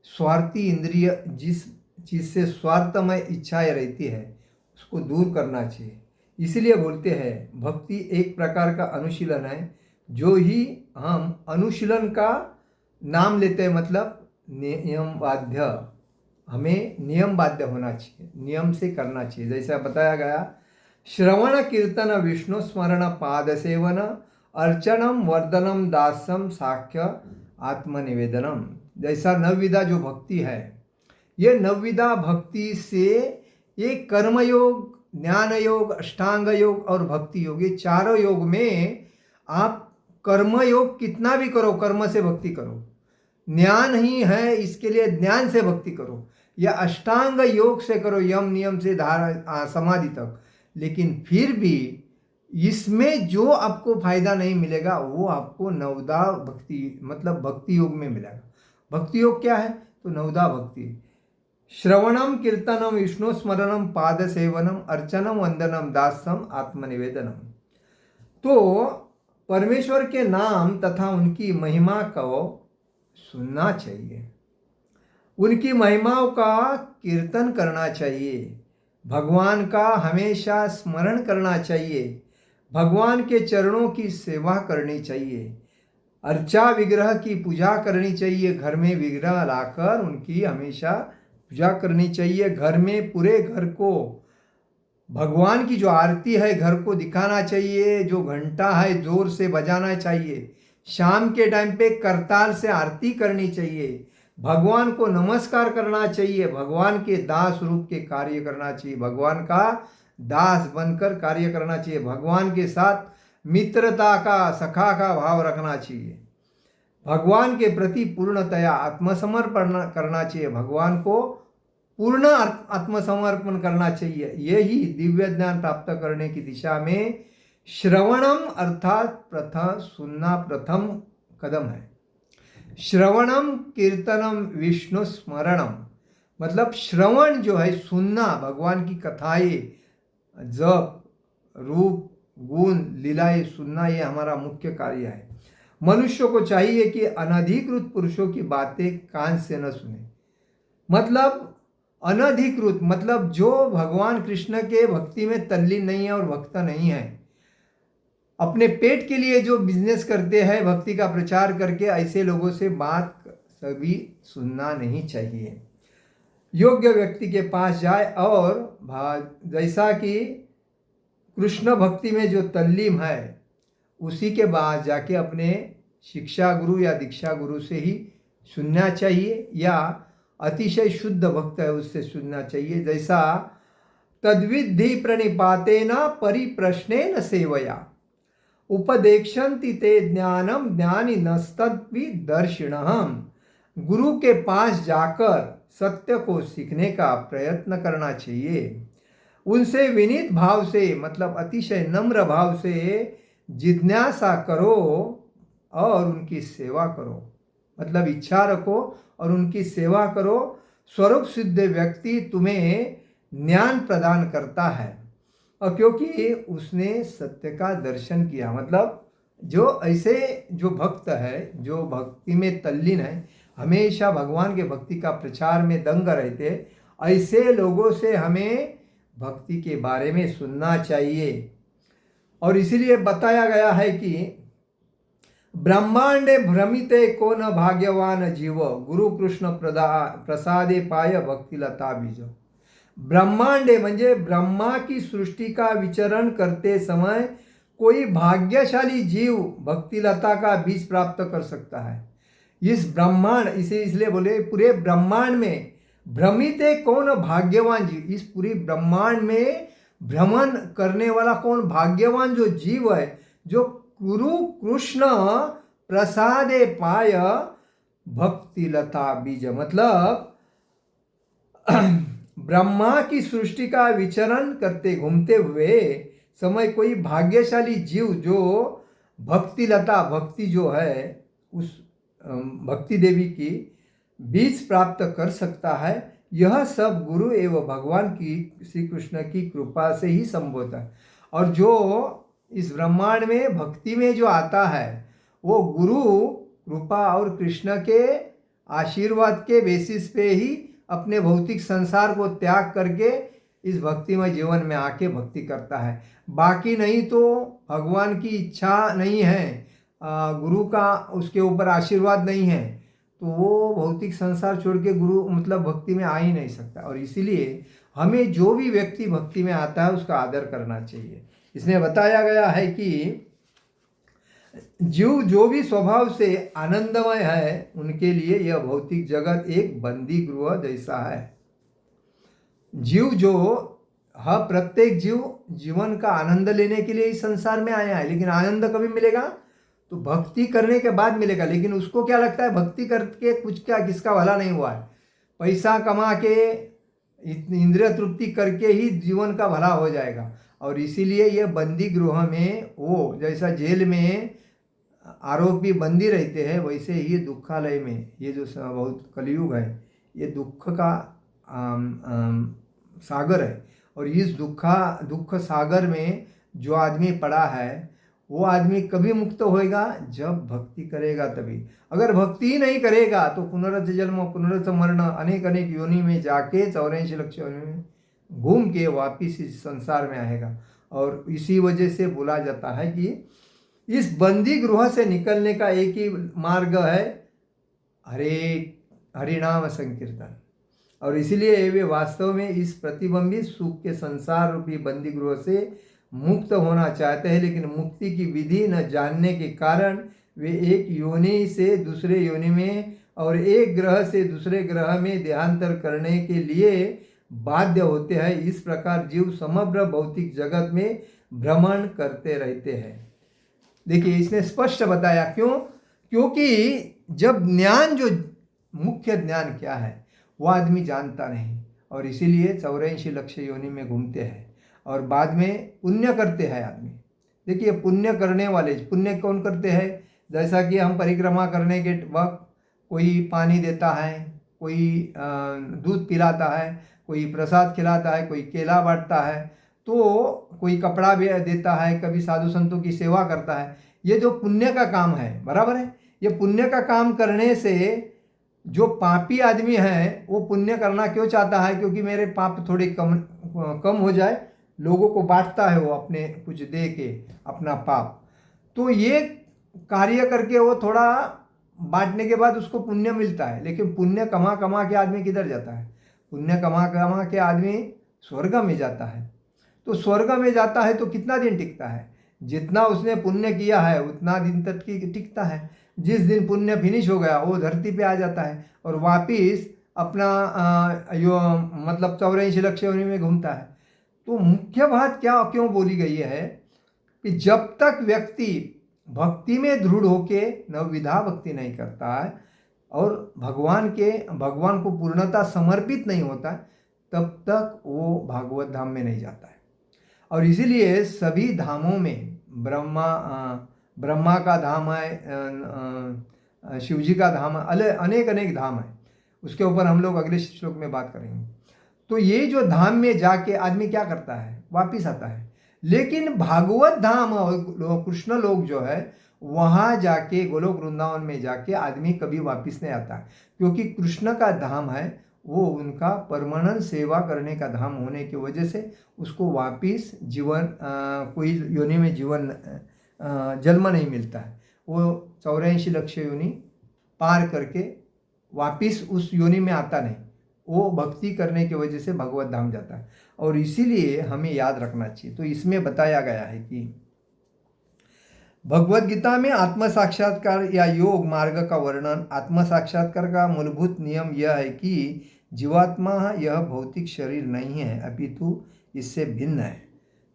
स्वार्थी इंद्रिय, जिस चीज़ से स्वार्थमय इच्छाएं रहती है उसको दूर करना चाहिए। इसलिए बोलते हैं भक्ति एक प्रकार का अनुशीलन है। जो ही हम अनुशीलन का नाम लेते हैं मतलब नियम बाध्य, हमें नियम बाध्य होना चाहिए, नियम से करना चाहिए। जैसा बताया गया श्रवण कीर्तन विष्णु स्मरण पाद सेवन अर्चनम वर्धनम दास्यम साख्य आत्मनिवेदनम। जैसा नवविधा जो भक्ति है, ये नवविधा भक्ति से ये कर्मयोग, ज्ञान योग, अष्टांग योग और भक्ति योग, ये चारों योग में आप कर्म योग कितना भी करो, कर्म से भक्ति करो। ज्ञान ही है, इसके लिए ज्ञान से भक्ति करो, या अष्टांग योग से करो, यम नियम से धारा समाधि तक। लेकिन फिर भी इसमें जो आपको फायदा नहीं मिलेगा वो आपको नवदा भक्ति मतलब भक्ति योग में मिलेगा। भक्ति योग क्या है? तो नवदा भक्ति, श्रवणम कीर्तनम विष्णु स्मरणम पाद सेवनम अर्चनम वंदनम दास्यम आत्मनिवेदनम। तो परमेश्वर के नाम तथा उनकी महिमा को सुनना चाहिए, उनकी महिमाओं का कीर्तन करना चाहिए, भगवान का हमेशा स्मरण करना चाहिए, भगवान के चरणों की सेवा करनी चाहिए, अर्चा विग्रह की पूजा करनी चाहिए, घर में विग्रह लाकर उनकी हमेशा पूजा करनी चाहिए। घर में पूरे घर को भगवान की जो आरती है घर को दिखाना चाहिए, जो घंटा है जोर से बजाना चाहिए, शाम के टाइम पे करताल से आरती करनी चाहिए, भगवान को नमस्कार करना चाहिए, भगवान के दास रूप के कार्य करना चाहिए, भगवान का दास बनकर कार्य करना चाहिए, भगवान के साथ मित्रता का, सखा का भाव रखना चाहिए, भगवान के प्रति पूर्णतया आत्मसमर्पण करना चाहिए, भगवान को पूर्ण आत्मसमर्पण करना चाहिए। यही दिव्य ज्ञान प्राप्त करने की दिशा में श्रवणम अर्थात सुनना प्रथम कदम है। श्रवणम कीर्तनम विष्णु स्मरणम मतलब श्रवण जो है सुनना, भगवान की कथाएं, जप, रूप, गुण, लीलाएं सुनना, ये हमारा मुख्य कार्य है। मनुष्य को चाहिए कि अनधिकृत पुरुषों की बातें कान से न सुने। मतलब अनधिकृत मतलब जो भगवान कृष्ण के भक्ति में तल्लीन नहीं है और भक्त नहीं है, अपने पेट के लिए जो बिजनेस करते हैं भक्ति का प्रचार करके, ऐसे लोगों से बात सभी सुनना नहीं चाहिए। योग्य व्यक्ति के पास जाए और जैसा कि कृष्ण भक्ति में जो तल्लीम है उसी के बाद जाके अपने शिक्षा गुरु या दीक्षा गुरु से ही सुनना चाहिए, या अतिशय शुद्ध भक्त है उससे सुनना चाहिए। जैसा तद्विद्धि प्रणिपातेन परिप्रश्नेन सेवया उपदेक्षन्ति ते ज्ञानम ज्ञानी नस्तद्विदर्शिणः। गुरु के पास जाकर सत्य को सीखने का प्रयत्न करना चाहिए, उनसे विनीत भाव से, मतलब अतिशय नम्र भाव से जिज्ञासा करो और उनकी सेवा करो। मतलब इच्छा रखो और उनकी सेवा करो। स्वरूप सिद्ध व्यक्ति तुम्हें ज्ञान प्रदान करता है, और क्योंकि उसने सत्य का दर्शन किया। मतलब जो ऐसे जो भक्त है, जो भक्ति में तल्लीन है, हमेशा भगवान के भक्ति का प्रचार में दंग रहते, ऐसे लोगों से हमें भक्ति के बारे में सुनना चाहिए। और इसीलिए बताया गया है कि ब्रह्मांडे भ्रमिते को न भाग्यवान जीव, गुरु कृष्ण प्रसादे पाय भक्ति लता बीज। ब्रह्मांडे म्हणजे ब्रह्मा की सृष्टि का विचरण करते समय कोई भाग्यशाली जीव भक्ति लता का बीज प्राप्त कर सकता है। इस ब्रह्मांड, इसे इसलिए बोले पूरे ब्रह्मांड में भ्रमित है कौन भाग्यवान जीव। इस पूरी ब्रह्मांड में भ्रमण करने वाला कौन भाग्यवान जो जीव है, जो गुरु कृष्ण प्रसादे पाय भक्ति लता बीज। मतलब ब्रह्मा की सृष्टि का विचरण करते घूमते हुए समय कोई भाग्यशाली जीव जो भक्ति लता, भक्ति जो है उस भक्ति देवी की बीज प्राप्त कर सकता है। यह सब गुरु एवं भगवान की, श्री कृष्ण की कृपा से ही संभव है। और जो इस ब्रह्मांड में भक्ति में जो आता है वो गुरु कृपा और कृष्ण के आशीर्वाद के बेसिस पे ही अपने भौतिक संसार को त्याग करके इस भक्तिमय जीवन में आके भक्ति करता है। बाकी नहीं तो भगवान की इच्छा नहीं है, गुरु का उसके ऊपर आशीर्वाद नहीं है, तो वो भौतिक संसार छोड़ के गुरु मतलब भक्ति में आ ही नहीं सकता। और इसीलिए हमें जो भी व्यक्ति भक्ति में आता है उसका आदर करना चाहिए। इसमें बताया गया है कि जीव जो भी स्वभाव से आनंदमय है उनके लिए यह भौतिक जगत एक बंदी गृह जैसा है। जीव जो प्रत्येक जीव जीवन का आनंद लेने के लिए इस संसार में आया है, लेकिन आनंद कभी मिलेगा तो भक्ति करने के बाद मिलेगा। लेकिन उसको क्या लगता है भक्ति करके कुछ क्या किसका भला नहीं हुआ है, पैसा कमा के इंद्रिय तृप्ति करके ही जीवन का भला हो जाएगा। और इसीलिए ये बंदी गृह में, वो जैसा जेल में आरोपी बंदी रहते हैं, वैसे ही दुखालय में ये जो बहुत कलयुग है ये दुख का सागर है। और इस दुख सागर में जो आदमी पड़ा है वो आदमी कभी मुक्त होएगा जब भक्ति करेगा तभी। अगर भक्ति ही नहीं करेगा तो पुनरुत्थ जन्म पुनरुत्थ मरण अनेक अनेक योनि में जाके 84 लक्ष योनि में घूम के वापिस इस संसार में आएगा। और इसी वजह से बोला जाता है कि इस बंदी गृह से निकलने का एक ही मार्ग है हरिनाम संकीर्तन। और इसीलिए वे वास्तव में इस प्रतिबंधित सुख के संसार रूपी बंदी गृह से मुक्त होना चाहते हैं, लेकिन मुक्ति की विधि न जानने के कारण वे एक योनि से दूसरे योनि में और एक ग्रह से दूसरे ग्रह में देहांतर करने के लिए बाध्य होते हैं। इस प्रकार जीव समग्र भौतिक जगत में भ्रमण करते रहते हैं। देखिए इसने स्पष्ट बताया क्यों, क्योंकि जब ज्ञान जो मुख्य ज्ञान क्या है वो आदमी जानता नहीं, और इसीलिए 84 लक्ष योनि में घूमते हैं और बाद में पुण्य करते हैं आदमी। देखिए पुण्य करने वाले, पुण्य कौन करते हैं, जैसा कि हम परिक्रमा करने के वक्त कोई पानी देता है, कोई दूध पिलाता है, कोई प्रसाद खिलाता है, कोई केला बांटता है, तो कोई कपड़ा भी देता है, कभी साधु संतों की सेवा करता है। ये जो पुण्य का काम है, बराबर है। ये पुण्य का काम करने से जो पापी आदमी है वो पुण्य करना क्यों चाहता है, क्योंकि मेरे पाप थोड़े कम हो जाए, लोगों को बांटता है वो अपने कुछ दे के अपना पाप। तो ये कार्य करके वो थोड़ा बांटने के बाद उसको पुण्य मिलता है। लेकिन पुण्य कमा कमा के आदमी किधर जाता है, पुण्य कमा कमा के आदमी स्वर्ग में जाता है। तो स्वर्ग में जाता है तो कितना दिन टिकता है, जितना उसने पुण्य किया है उतना दिन तक टिकता है। जिस दिन पुण्य फिनिश हो गया वो धरती पे आ जाता है और वापिस अपना मतलब 84 लक्ष योनि में घूमता है। तो मुख्य बात क्या क्यों बोली गई है कि जब तक व्यक्ति भक्ति में दृढ़ होके नवविधा भक्ति नहीं करता है और भगवान को पूर्णता समर्पित नहीं होता, तब तक वो भागवत धाम में नहीं जाता है। और इसीलिए सभी धामों में ब्रह्मा का धाम है, शिव जी का धाम है, अनेक अनेक धाम है। उसके ऊपर हम लोग अगले श्लोक में बात करेंगे। तो ये जो धाम में जाके आदमी क्या करता है, वापिस आता है। लेकिन भागवत धाम और कृष्ण लोग जो है वहाँ जाके गोलोक वृंदावन में जाके आदमी कभी वापिस नहीं आता है, क्योंकि कृष्ण का धाम है, वो उनका परमानेंट सेवा करने का धाम होने की वजह से उसको वापिस जीवन कोई योनि में जीवन जन्म नहीं मिलता है। वो 84 लक्ष योनि पार करके वापिस उस योनि में आता नहीं, वो भक्ति करने की वजह से भगवत धाम जाता है। और इसीलिए हमें याद रखना चाहिए। तो इसमें बताया गया है कि भगवत गीता में आत्म साक्षात्कार या योग मार्ग का वर्णन। आत्म साक्षात्कार का मूलभूत नियम यह है कि जीवात्मा यह भौतिक शरीर नहीं है, अपितु इससे भिन्न है।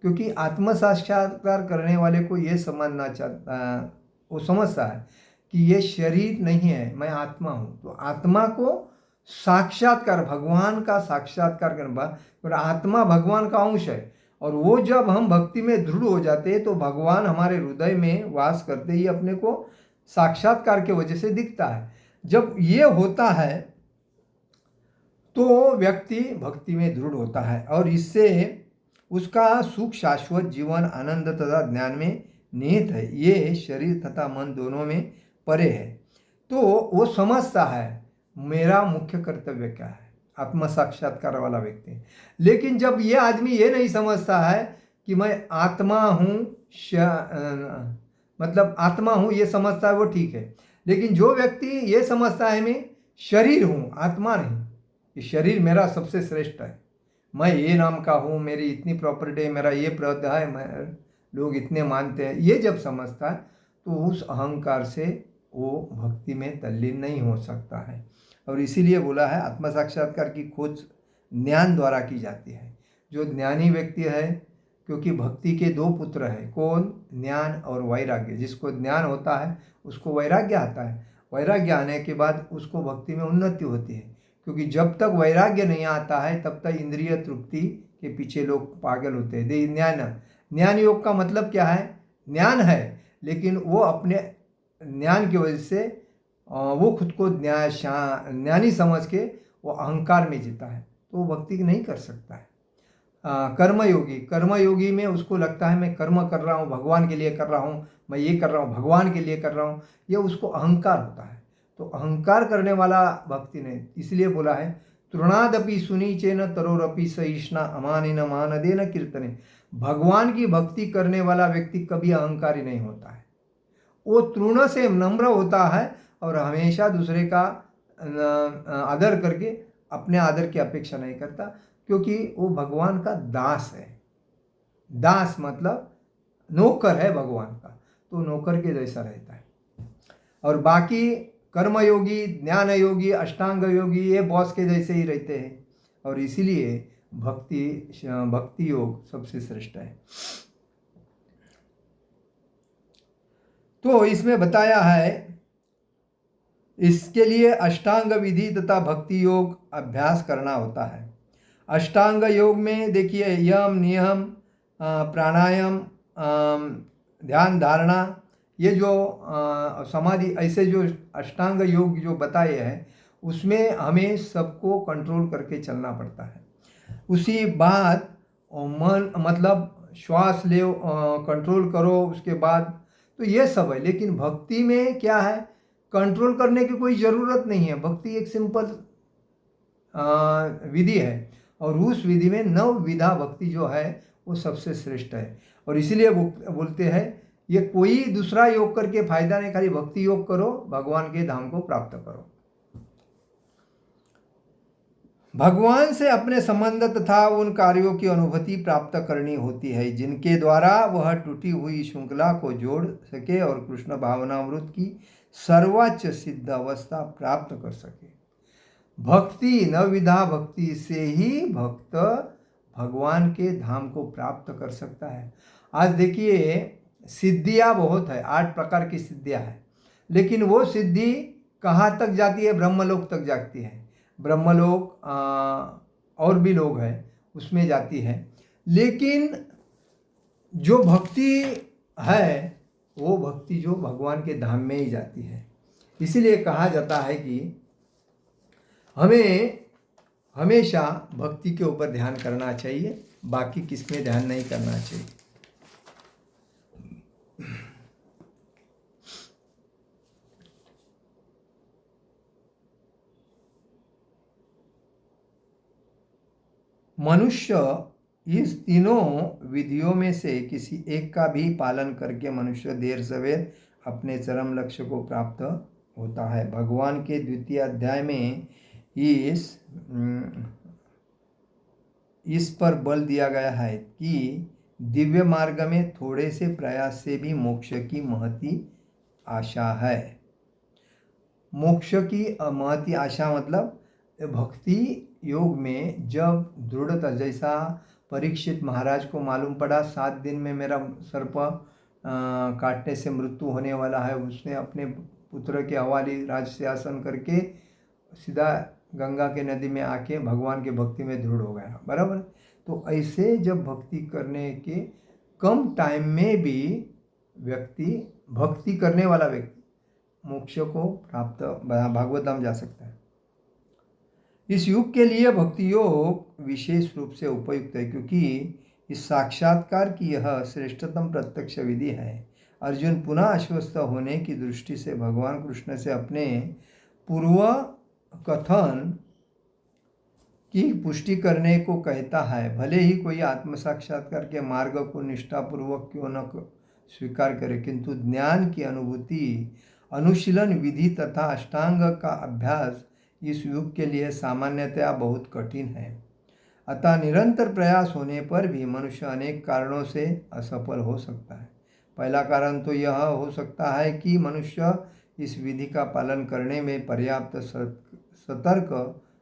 क्योंकि आत्म साक्षात्कार करने वाले को यह समझना चाहता, वो समझता है कि ये शरीर नहीं है, मैं आत्मा हूँ। तो आत्मा को साक्षात्कार, भगवान का साक्षात्कार करने बाद, और आत्मा भगवान का अंश है। और वो जब हम भक्ति में दृढ़ हो जाते हैं तो भगवान हमारे हृदय में वास करते ही अपने को साक्षात्कार के वजह से दिखता है। जब ये होता है तो व्यक्ति भक्ति में दृढ़ होता है और इससे उसका सुख, शाश्वत जीवन, आनंद तथा ज्ञान में निहित है। ये शरीर तथा मन दोनों में परे है। तो वो समझता है मेरा मुख्य कर्तव्य क्या है, आत्म साक्षात्कार वाला व्यक्ति। लेकिन जब ये आदमी ये नहीं समझता है कि मैं आत्मा हूँ, मतलब आत्मा हूँ, ये समझता है वो ठीक है। लेकिन जो व्यक्ति ये समझता है मैं शरीर हूँ, आत्मा नहीं, ये शरीर मेरा सबसे श्रेष्ठ है, मैं ये नाम का हूँ, मेरी इतनी प्रॉपर्टी है, मेरा ये पद है, मैं लोग इतने मानते हैं, ये जब समझता है तो उस अहंकार से वो भक्ति में तल्लीन नहीं हो सकता है। और इसीलिए बोला है आत्म साक्षात्कार की खोज ज्ञान द्वारा की जाती है। जो ज्ञानी व्यक्ति है, क्योंकि भक्ति के दो पुत्र हैं, कौन, ज्ञान और वैराग्य। जिसको ज्ञान होता है उसको वैराग्य आता है, वैराग्य आने के बाद उसको भक्ति में उन्नति होती है। क्योंकि जब तक वैराग्य नहीं आता है तब तक इंद्रिय तृप्ति के पीछे लोग पागल होते हैं। ज्ञान योग का मतलब क्या है, ज्ञान है लेकिन वो अपने ज्ञान की वजह से वो खुद को ज्ञानी समझ के वो अहंकार में जीता है, तो वो भक्ति नहीं कर सकता है। कर्मयोगी में उसको लगता है मैं कर्म कर रहा हूँ, भगवान के लिए कर रहा हूँ, मैं ये कर रहा हूँ, भगवान के लिए कर रहा हूँ, ये उसको अहंकार होता है। तो अहंकार करने वाला भक्ति ने इसलिए बोला है तृणादपि सुनीचेन तरोरपि सहिष्णा अमानिन मानदेन कीर्तने। भगवान की भक्ति करने वाला व्यक्ति कभी अहंकारी नहीं होता है, वो तृण से नम्र होता है और हमेशा दूसरे का आदर करके अपने आदर की अपेक्षा नहीं करता, क्योंकि वो भगवान का दास है। दास मतलब नौकर है भगवान का, तो नौकर के जैसा रहता है। और बाकी कर्मयोगी, ज्ञान योगी, अष्टांग योगी ये बॉस के जैसे ही रहते हैं। और इसीलिए भक्ति योग सबसे श्रेष्ठ है। तो इसमें बताया है इसके लिए अष्टांग विधि तथा भक्ति योग अभ्यास करना होता है। अष्टांग योग में देखिए यम, नियम, प्राणायाम, ध्यान धारणा, ये जो समाधि, ऐसे जो अष्टांग योग जो बताए हैं उसमें हमें सबको कंट्रोल करके चलना पड़ता है। उसी बाद मन मतलब श्वास ले कंट्रोल करो, उसके बाद तो ये सब है। लेकिन भक्ति में क्या है, कंट्रोल करने की कोई ज़रूरत नहीं है। भक्ति एक सिंपल विधि है और उस विधि में नवविधा भक्ति जो है वो सबसे श्रेष्ठ है। और इसीलिए बोलते हैं ये कोई दूसरा योग करके फायदा नहीं, खाली भक्ति योग करो, भगवान के धाम को प्राप्त करो। भगवान से अपने संबंध तथा उन कार्यों की अनुभूति प्राप्त करनी होती है जिनके द्वारा वह टूटी हुई श्रृंखला को जोड़ सके और कृष्ण भावनामृत की सर्वोच्च सिद्ध अवस्था प्राप्त कर सके। भक्ति, नवविधा भक्ति से ही भक्त भगवान के धाम को प्राप्त कर सकता है। आज देखिए सिद्धियाँ बहुत है, 8 प्रकार की सिद्धियाँ है, लेकिन वो सिद्धि कहाँ तक जाती है, ब्रह्मलोक तक जाती है। ब्रह्मलोक और भी लोग हैं उसमें जाती है, लेकिन जो भक्ति है वो भक्ति जो भगवान के धाम में ही जाती है। इसीलिए कहा जाता है कि हमें हमेशा भक्ति के ऊपर ध्यान करना चाहिए, बाकी किसमें ध्यान नहीं करना चाहिए। मनुष्य इस तीनों विधियों में से किसी एक का भी पालन करके मनुष्य देर सवेर अपने चरम लक्ष्य को प्राप्त होता है। भगवान के द्वितीय अध्याय में इस पर बल दिया गया है कि दिव्य मार्ग में थोड़े से प्रयास से भी मोक्ष की महती आशा है। मोक्ष की महती आशा मतलब भक्ति योग में जब दृढ़ता, जैसा परीक्षित महाराज को मालूम पड़ा 7 दिन में मेरा सर्प काटने से मृत्यु होने वाला है, उसने अपने पुत्र के हवाले राज सिंहासन करके सीधा गंगा के नदी में आके भगवान के भक्ति में दृढ़ हो गया, बराबर। तो ऐसे जब भक्ति करने के कम टाइम में भी व्यक्ति, भक्ति करने वाला व्यक्ति मोक्ष को प्राप्त भागवत धाम जा सकता है। इस युग के लिए भक्ति योग विशेष रूप से उपयुक्त है, क्योंकि इस साक्षात्कार की यह श्रेष्ठतम प्रत्यक्ष विधि है। अर्जुन पुनः आश्वस्त होने की दृष्टि से भगवान कृष्ण से अपने पूर्व कथन की पुष्टि करने को कहता है। भले ही कोई आत्म साक्षात्कार के मार्ग को निष्ठापूर्वक क्यों न स्वीकार करे, किंतु ज्ञान की अनुभूति, अनुशीलन विधि तथा अष्टांग का अभ्यास इस युग के लिए सामान्यतया बहुत कठिन है। अतः निरंतर प्रयास होने पर भी मनुष्य अनेक कारणों से असफल हो सकता है। पहला कारण तो यह हो सकता है कि मनुष्य इस विधि का पालन करने में पर्याप्त सतर्क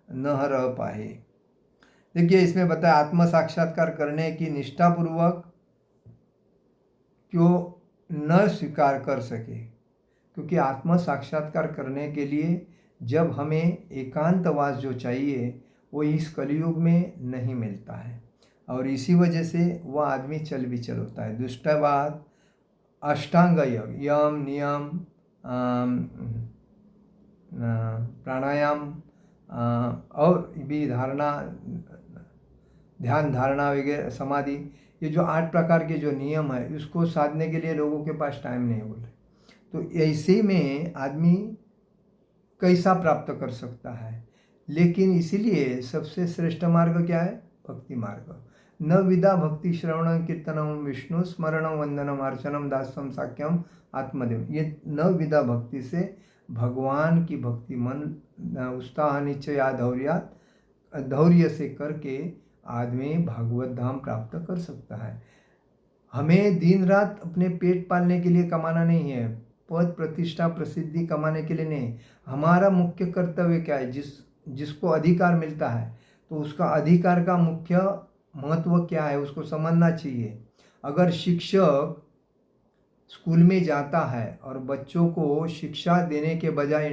न रह पाए। देखिए, इसमें बताया आत्म साक्षात्कार करने की निष्ठापूर्वक क्यों न स्वीकार कर सके, क्योंकि आत्म साक्षात्कार करने के लिए जब हमें एकांतवास जो चाहिए वो इस कलयुग में नहीं मिलता है, और इसी वजह से वह आदमी चल विचल होता है। दूसरा बात, अष्टांग योग, यम नियम प्राणायाम और भी धारणा, ध्यान धारणा वगैरह, समाधि, ये जो 8 प्रकार के जो नियम है उसको साधने के लिए लोगों के पास टाइम नहीं बोल रहे। तो ऐसे में आदमी कैसा प्राप्त कर सकता है? लेकिन इसीलिए सबसे श्रेष्ठ मार्ग क्या है? भक्ति मार्ग। न विदा भक्ति श्रवण कीर्तनम विष्णु स्मरणम वंदनम अर्चनम दास्यम साख्यम आत्मदेव। ये न विदा भक्ति से भगवान की भक्ति मन उत्साह निश्चय धैर्य से करके आदमी भागवत धाम प्राप्त कर सकता है। हमें दिन रात अपने पेट पालने के लिए कमाना नहीं है, पद प्रतिष्ठा प्रसिद्धि कमाने के लिए नहीं। हमारा मुख्य कर्तव्य क्या है? जिसको अधिकार मिलता है तो उसका अधिकार का मुख्य महत्व क्या है उसको समझना चाहिए। अगर शिक्षक स्कूल में जाता है और बच्चों को शिक्षा देने के बजाय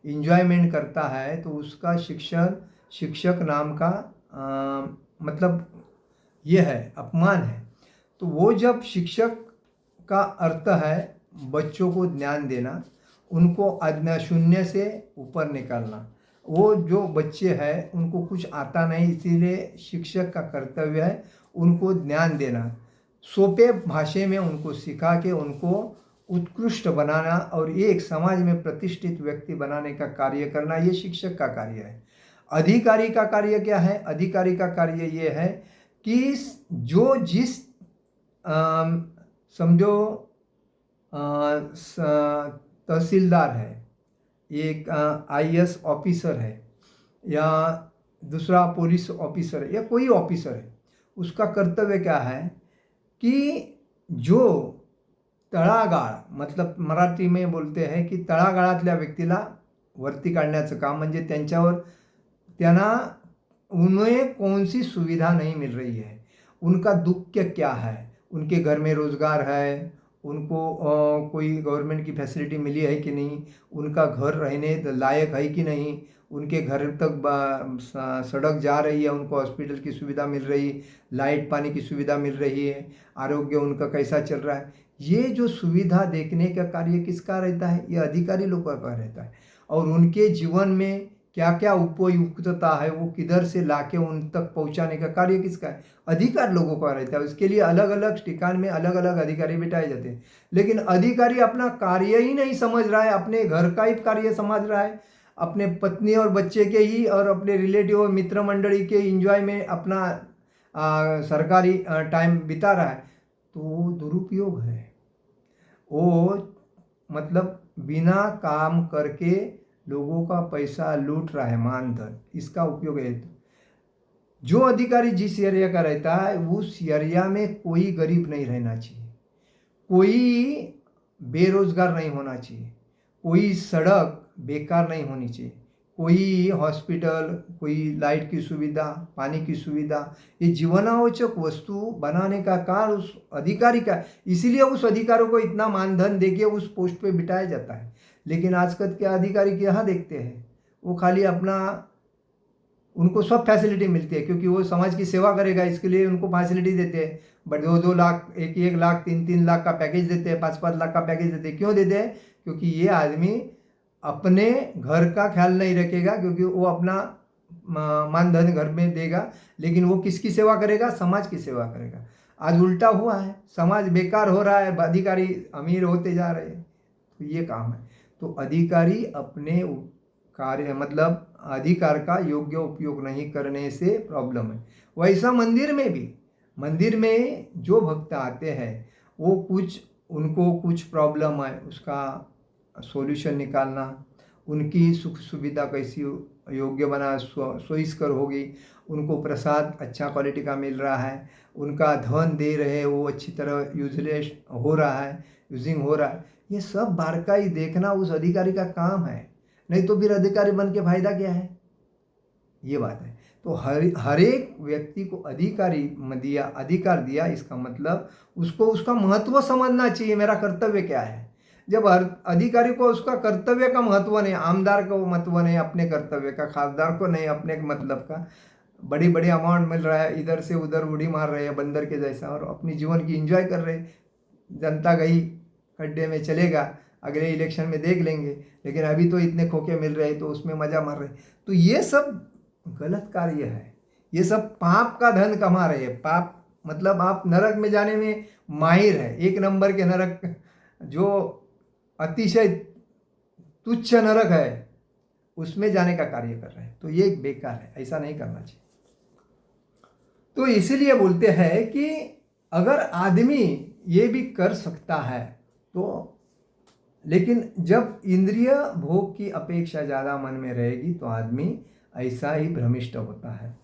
इंजॉयमेंट करता है तो उसका शिक्षक नाम का मतलब यह है, अपमान है। तो वो जब शिक्षक का अर्थ है बच्चों को ज्ञान देना, उनको अज्ञा शून्य से ऊपर निकालना। वो जो बच्चे हैं उनको कुछ आता नहीं, इसीलिए शिक्षक का कर्तव्य है उनको ज्ञान देना, सोपे भाषा में उनको सिखा के उनको उत्कृष्ट बनाना और एक समाज में प्रतिष्ठित व्यक्ति बनाने का कार्य करना, ये शिक्षक का कार्य है। अधिकारी का कार्य क्या है? अधिकारी का कार्य ये है कि जो जिस समझो तहसीलदार है, एक IAS ऑफिसर है, या दूसरा पुलिस ऑफिसर है, या कोई ऑफिसर है, उसका कर्तव्य क्या है कि जो तळागाळ, मतलब मराठी में बोलते हैं की तळागाळातल्या व्यक्तीला वरती काढण्याचं काम, म्हणजे त्यांना उन्हें कौन सी सुविधा नहीं मिल रही है, उनका दुख क्या है, उनके घर में रोज़गार है, उनको कोई गवर्नमेंट की फैसिलिटी मिली है कि नहीं, उनका घर रहने लायक है कि नहीं, उनके घर तक सड़क जा रही है, उनको हॉस्पिटल की सुविधा मिल रही, लाइट पानी की सुविधा मिल रही है, आरोग्य उनका कैसा चल रहा है, ये जो सुविधा देखने का कार्य किसका रहता है? ये अधिकारी लोगों का रहता है। और उनके जीवन में क्या क्या उपयुक्तता है वो किधर से लाके उन तक पहुंचाने का कार्य किसका है? अधिकार लोगों का रहता है। उसके लिए अलग अलग ठिकान में अलग अलग अधिकारी बिठाए जाते हैं। लेकिन अधिकारी अपना कार्य ही नहीं समझ रहा है, अपने घर का ही कार्य समझ रहा है, अपने पत्नी और बच्चे के ही और अपने रिलेटिव और मित्र मंडली के एंजॉय में अपना सरकारी टाइम बिता रहा है, तो वो दुरुपयोग है। वो मतलब बिना काम करके लोगों का पैसा लूट रहा है, मानधन, इसका उपयोग है। जो अधिकारी जिस एरिया का रहता है उस एरिया में कोई गरीब नहीं रहना चाहिए, कोई बेरोजगार नहीं होना चाहिए, कोई सड़क बेकार नहीं होनी चाहिए, कोई हॉस्पिटल, कोई लाइट की सुविधा, पानी की सुविधा, ये जीवनावश्यक वस्तु बनाने का कार्य उस अधिकारी का, इसीलिए उस अधिकारों को इतना मानधन देके उस पोस्ट पे बिठाया जाता है। लेकिन आजकल के अधिकारी यहाँ देखते हैं, वो खाली अपना, उनको सब फैसिलिटी मिलती है क्योंकि वो समाज की सेवा करेगा, इसके लिए उनको फैसिलिटी देते हैं। बट 2-2 लाख, 1-1 लाख, 3-3 लाख का पैकेज देते हैं, 5-5 लाख का पैकेज देते हैं। क्यों देते हैं? क्योंकि ये आदमी अपने घर का ख्याल नहीं रखेगा, क्योंकि वो अपना मानधन घर में देगा, लेकिन वो किसकी सेवा करेगा? समाज की सेवा करेगा। आज उल्टा हुआ है, समाज बेकार हो रहा है, अधिकारी अमीर होते जा रहे हैं, तो ये काम है। तो अधिकारी अपने कार्य मतलब अधिकार का योग्य उपयोग नहीं करने से प्रॉब्लम है। वैसा मंदिर में भी, मंदिर में जो भक्त आते हैं वो उनको कुछ प्रॉब्लम है, उसका सॉल्यूशन निकालना, उनकी सुख सुविधा कैसी योग्य बना सोईस्कर होगी, उनको प्रसाद अच्छा क्वालिटी का मिल रहा है, उनका धन दे रहे वो अच्छी तरह यूजलेस हो रहा है, यूजिंग हो रहा है, ये सब बारकाई देखना उस अधिकारी का काम है। नहीं तो फिर अधिकारी बन के फायदा क्या है? ये बात है। तो हर एक व्यक्ति को अधिकार दिया, इसका मतलब उसको उसका महत्व समझना चाहिए, मेरा कर्तव्य क्या है। जब हर अधिकारी को उसका कर्तव्य का महत्व नहीं, आमदार को महत्व नहीं अपने कर्तव्य का, खासदार को नहीं अपने मतलब का, बड़ी बड़ी अमाउंट मिल रहा है, इधर से उधर उड़ी मार रहे हैं बंदर के जैसा, और अपनी जीवन की एंजॉय कर रहे हैं। जनता गई खड्डे में, चलेगा, अगले इलेक्शन में देख लेंगे, लेकिन अभी तो इतने खोखे मिल रहे हैं तो उसमें मजा मार रहे हैं। तो ये सब गलत कार्य है, ये सब पाप का धन कमा रहे हैं। पाप मतलब आप नरक में जाने में माहिर है, 1 नंबर के नरक, जो अतिशय तुच्छ नरक है, उसमें जाने का कार्य कर रहे हैं। तो ये बेकार है, ऐसा नहीं करना चाहिए। तो इसीलिए बोलते हैं कि अगर आदमी ये भी कर सकता है तो, लेकिन जब इंद्रिय भोग की अपेक्षा ज़्यादा मन में रहेगी तो आदमी ऐसा ही भ्रमिष्ट होता है,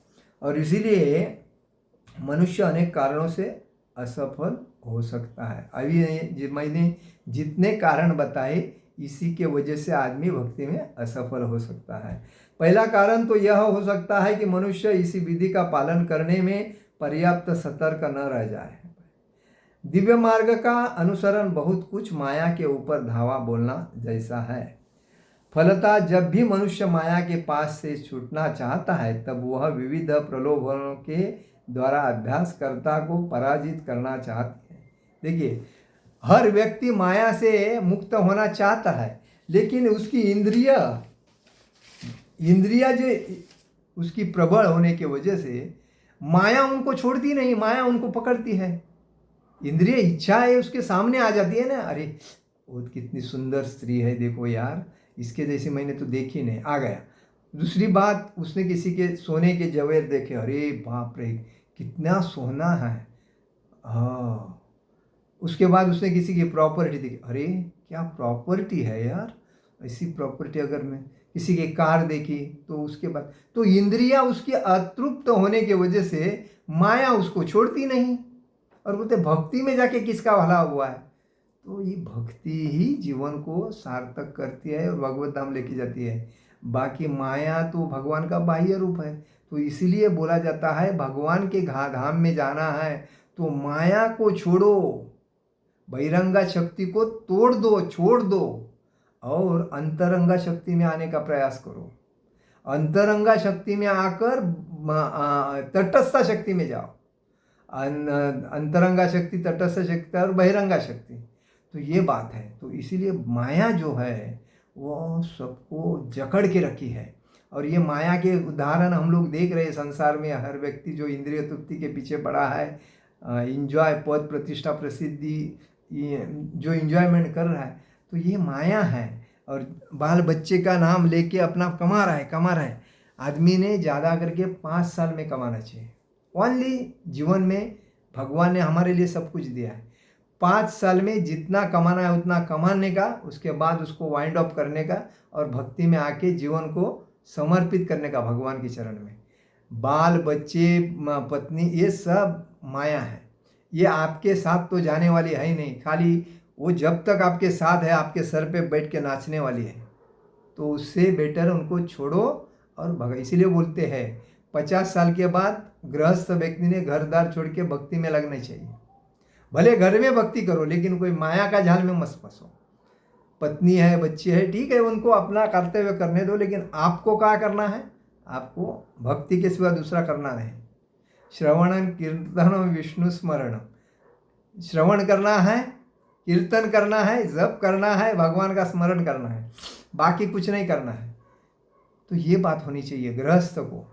और इसीलिए मनुष्य अनेक कारणों से असफल हो सकता है। अभी मैंने जितने कारण बताए, इसी के वजह से आदमी भक्ति में असफल हो सकता है। पहला कारण तो यह हो सकता है कि मनुष्य इसी विधि का पालन करने में पर्याप्त सतर्क न रह जाए। दिव्य मार्ग का अनुसरण बहुत कुछ माया के ऊपर धावा बोलना जैसा है। फलतः जब भी मनुष्य माया के पास से छूटना चाहता है तब वह विविध प्रलोभनों के द्वारा अभ्यासकर्ता को पराजित करना चाहते हैं। देखिए, हर व्यक्ति माया से मुक्त होना चाहता है, लेकिन उसकी इंद्रिया जो उसकी प्रबल होने की वजह से माया उनको छोड़ती नहीं, माया उनको पकड़ती है। इंद्रिय इच्छा है उसके सामने आ जाती है ना, अरे वो कितनी सुंदर स्त्री है, देखो यार, इसके जैसे मैंने तो देखी नहीं, आ गया। दूसरी बात, उसने किसी के सोने के जवेर देखे, अरे बाप रे कितना सोना है, हाँ। उसके बाद उसने किसी की प्रॉपर्टी देखी, अरे क्या प्रॉपर्टी है यार, ऐसी प्रॉपर्टी अगर मैं, किसी की कार देखी, तो उसके बाद तो इंद्रियां उसकी अतृप्त होने की वजह से माया उसको छोड़ती नहीं। और बोलते भक्ति में जाके किसका भला हुआ है? तो ये भक्ति ही जीवन को सार्थक करती है और भगवत धाम लेके जाती है। बाकी माया तो भगवान का बाह्य रूप है। तो इसीलिए बोला जाता है भगवान के धाम में जाना है तो माया को छोड़ो, बहिरंगा शक्ति को तोड़ दो, छोड़ दो, और अंतरंगा शक्ति में आने का प्रयास करो। अंतरंगा शक्ति में आकर तटस्थ शक्ति में जाओ। अंतरंगा शक्ति, तटस्थ शक्ति और बहिरंगा शक्ति, तो ये बात है। तो इसीलिए माया जो है वो सबको जकड़ के रखी है। और ये माया के उदाहरण हम लोग देख रहे हैं संसार में। हर व्यक्ति जो इंद्रिय तृप्ति के पीछे पड़ा है, इंजॉय, पद, प्रतिष्ठा, प्रसिद्धि, ये जो इंजॉयमेंट कर रहा है, तो ये माया है। और बाल बच्चे का नाम लेके अपना कमा रहा है। आदमी ने ज़्यादा करके 5 साल में कमाना चाहिए। ओनली जीवन में भगवान ने हमारे लिए सब कुछ दिया है। 5 साल में जितना कमाना है उतना कमाने का, उसके बाद उसको वाइंड अप करने का और भक्ति में आके जीवन को समर्पित करने का भगवान के चरण में। बाल बच्चे, पत्नी, ये सब माया है। ये आपके साथ तो जाने वाली है ही नहीं। खाली वो जब तक आपके साथ है, आपके सर पे बैठ के नाचने वाली है। तो उससे बेटर उनको छोड़ो और इसीलिए बोलते हैं 50 साल के बाद गृहस्थ व्यक्ति ने घर द्वार छोड़ के भक्ति में लगना चाहिए। भले घर में भक्ति करो, लेकिन कोई माया का जाल में मत फंसो। पत्नी है, बच्चे है, ठीक है, उनको अपना कर्तव्य करने दो, लेकिन आपको क्या करना है? आपको भक्ति के सिवा दूसरा करना नहीं। श्रवण कीर्तन विष्णु स्मरण, श्रवण करना है, कीर्तन करना है, जप करना है, भगवान का स्मरण करना है, बाकी कुछ नहीं करना है। तो ये बात होनी चाहिए गृहस्थ को।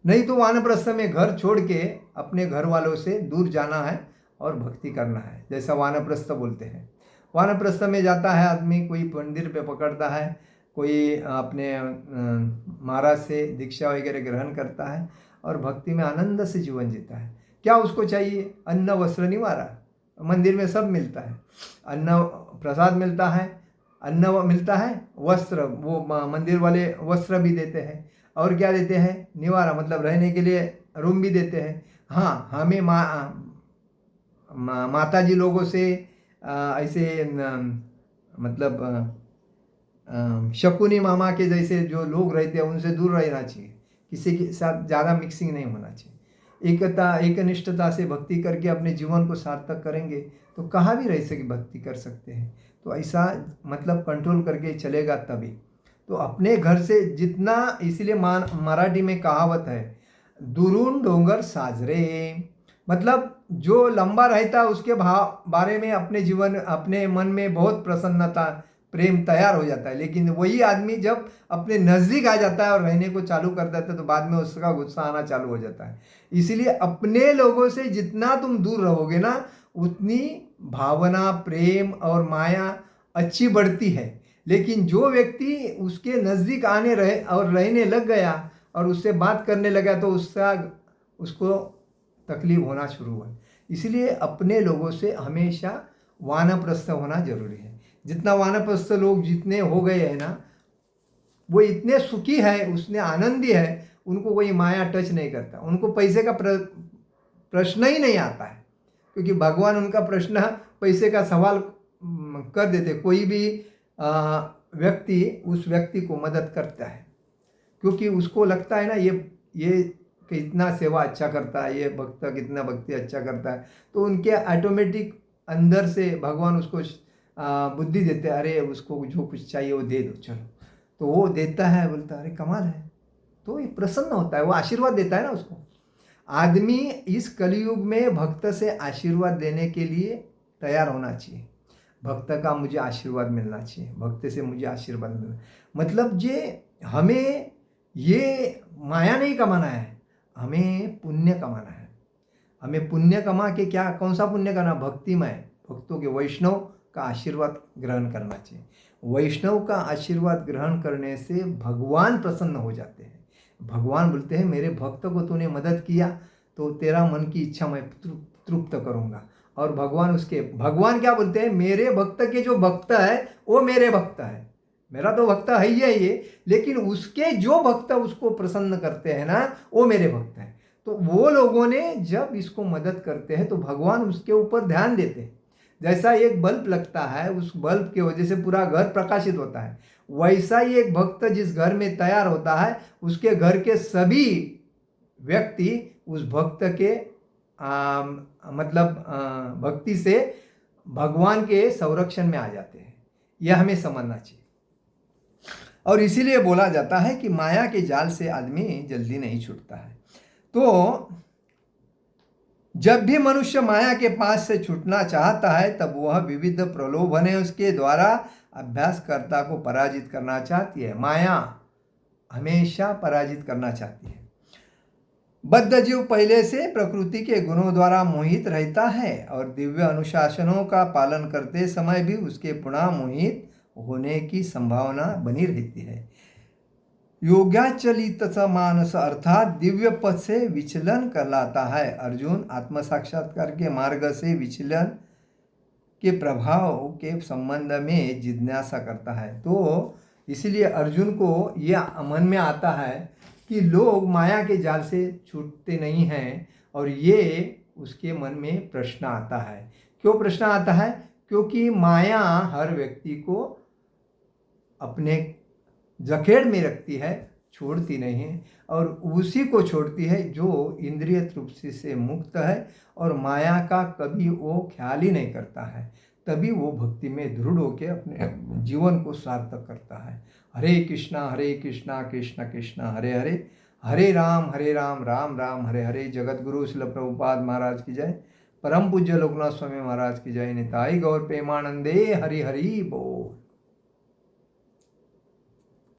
नहीं तो वानप्रस्थ में घर छोड़ के अपने घर वालों से दूर जाना है और भक्ति करना है, जैसा वानप्रस्थ बोलते हैं। वानप्रस्थ में जाता है आदमी, कोई मंदिर पे पकड़ता है, कोई अपने महाराज से दीक्षा वगैरह ग्रहण करता है और भक्ति में आनंद से जीवन जीता है। क्या उसको चाहिए? अन्न वस्त्र निवारा। मंदिर में सब मिलता है, अन्न प्रसाद मिलता है, अन्न मिलता है, वस्त्र, वो मंदिर वाले वस्त्र भी देते हैं, और क्या देते हैं? निवारा, मतलब रहने के लिए रूम भी देते हैं। हाँ, हमें माता जी लोगों से ऐसे मतलब शकुनी मामा के जैसे जो लोग रहते हैं उनसे दूर रहना चाहिए। किसी के साथ ज़्यादा मिक्सिंग नहीं होना चाहिए। एकनिष्ठता से भक्ति करके अपने जीवन को सार्थक करेंगे तो कहाँ भी रह सके भक्ति कर सकते हैं। तो ऐसा मतलब कंट्रोल करके चलेगा तभी। तो अपने घर से जितना, इसीलिए मराठी में कहावत है, दुरून डोंगर साजरे, मतलब जो लंबा रहता है उसके बारे में अपने मन में बहुत प्रसन्नता, प्रेम तैयार हो जाता है। लेकिन वही आदमी जब अपने नज़दीक आ जाता है और रहने को चालू कर देता है तो बाद में उसका गुस्सा आना चालू हो जाता है। इसीलिए अपने लोगों से जितना तुम दूर रहोगे ना, उतनी भावना, प्रेम और माया अच्छी बढ़ती है। लेकिन जो व्यक्ति उसके नज़दीक आने रहे और रहने लग गया और उससे बात करने लगा तो उसको तकलीफ होना शुरू हुआ। इसलिए अपने लोगों से हमेशा वानप्रस्थ होना जरूरी है। जितना वानप्रस्थ लोग जितने हो गए हैं ना, वो इतने सुखी है, उसने आनंदी है, उनको कोई माया टच नहीं करता, उनको पैसे का प्रश्न ही नहीं आता है, क्योंकि भगवान उनका प्रश्न पैसे का सवाल कर देते। कोई भी व्यक्ति उस व्यक्ति को मदद करता है, क्योंकि उसको लगता है ना ये कितना सेवा अच्छा करता है, ये भक्त कितना भक्ति अच्छा करता है, तो उनके ऑटोमेटिक अंदर से भगवान उसको बुद्धि देते हैं, अरे उसको जो कुछ चाहिए वो दे दो, चलो। तो वो देता है, बोलता है अरे कमाल है, तो ये प्रसन्न होता है, वो आशीर्वाद देता है ना उसको। आदमी इस कलयुग में भक्त से आशीर्वाद देने के लिए तैयार होना चाहिए। भक्त का मुझे आशीर्वाद मिलना चाहिए, भक्त से मुझे आशीर्वाद मिलना, मतलब हमें ये माया नहीं कमाना है, हमें पुण्य कमाना है। हमें पुण्य कमा के क्या, कौन सा पुण्य करना? भक्तिमय, भक्तों के, वैष्णव का आशीर्वाद ग्रहण करना चाहिए। वैष्णव का आशीर्वाद ग्रहण करने से भगवान प्रसन्न हो जाते हैं। भगवान बोलते हैं मेरे भक्त को तूने मदद किया तो तेरा मन की इच्छा मैं तृप्त करूँगा। और भगवान क्या बोलते हैं? मेरे भक्त के जो भक्त है वो मेरे भक्त है। मेरा तो भक्त है ही है ये, लेकिन उसके जो भक्त उसको प्रसन्न करते हैं ना, वो मेरे भक्त हैं। तो वो लोगों ने जब इसको मदद करते हैं तो भगवान उसके ऊपर ध्यान देते हैं। जैसा एक बल्ब लगता है, उस बल्ब की वजह से पूरा घर प्रकाशित होता है, वैसा ही एक भक्त जिस घर में तैयार होता है, उसके घर के सभी व्यक्ति उस भक्त के भक्ति से भगवान के संरक्षण में आ जाते हैं। यह हमें समझना चाहिए। और इसीलिए बोला जाता है कि माया के जाल से आदमी जल्दी नहीं छूटता है। तो जब भी मनुष्य माया के पास से छूटना चाहता है तब वह विविध प्रलोभन उसके द्वारा अभ्यासकर्ता को पराजित करना चाहती है। माया हमेशा पराजित करना चाहती है। बद्ध जीव पहले से प्रकृति के गुणों द्वारा मोहित रहता है और दिव्य अनुशासनों का पालन करते समय भी उसके पुनः मोहित होने की संभावना बनी रहती है। योगाचलित मानस अर्थात दिव्य पथ से विचलन कहलाता है। अर्जुन आत्म साक्षात्कार के मार्ग से विचलन के प्रभाव के संबंध में जिज्ञासा करता है। तो इसलिए अर्जुन को यह मन में आता है कि लोग माया के जाल से छूटते नहीं हैं, और ये उसके मन में प्रश्न आता है। क्यों प्रश्न आता है? क्योंकि माया हर व्यक्ति को अपने जखेड़ में रखती है, छोड़ती नहीं है, और उसी को छोड़ती है जो इंद्रिय तृप्ति से मुक्त है और माया का कभी वो ख्याल ही नहीं करता है। तभी वो भक्ति में दृढ़ होकर अपने जीवन को सार्थक करता है। हरे कृष्णा कृष्ण कृष्ण हरे हरे, हरे राम राम राम हरे हरे। जगत गुरु श्रील प्रभुपाद महाराज की जय। परम पूज्य लोकनाथ स्वामी महाराज की जय। निताई गौर प्रेमानंदे हरि हरि बोल।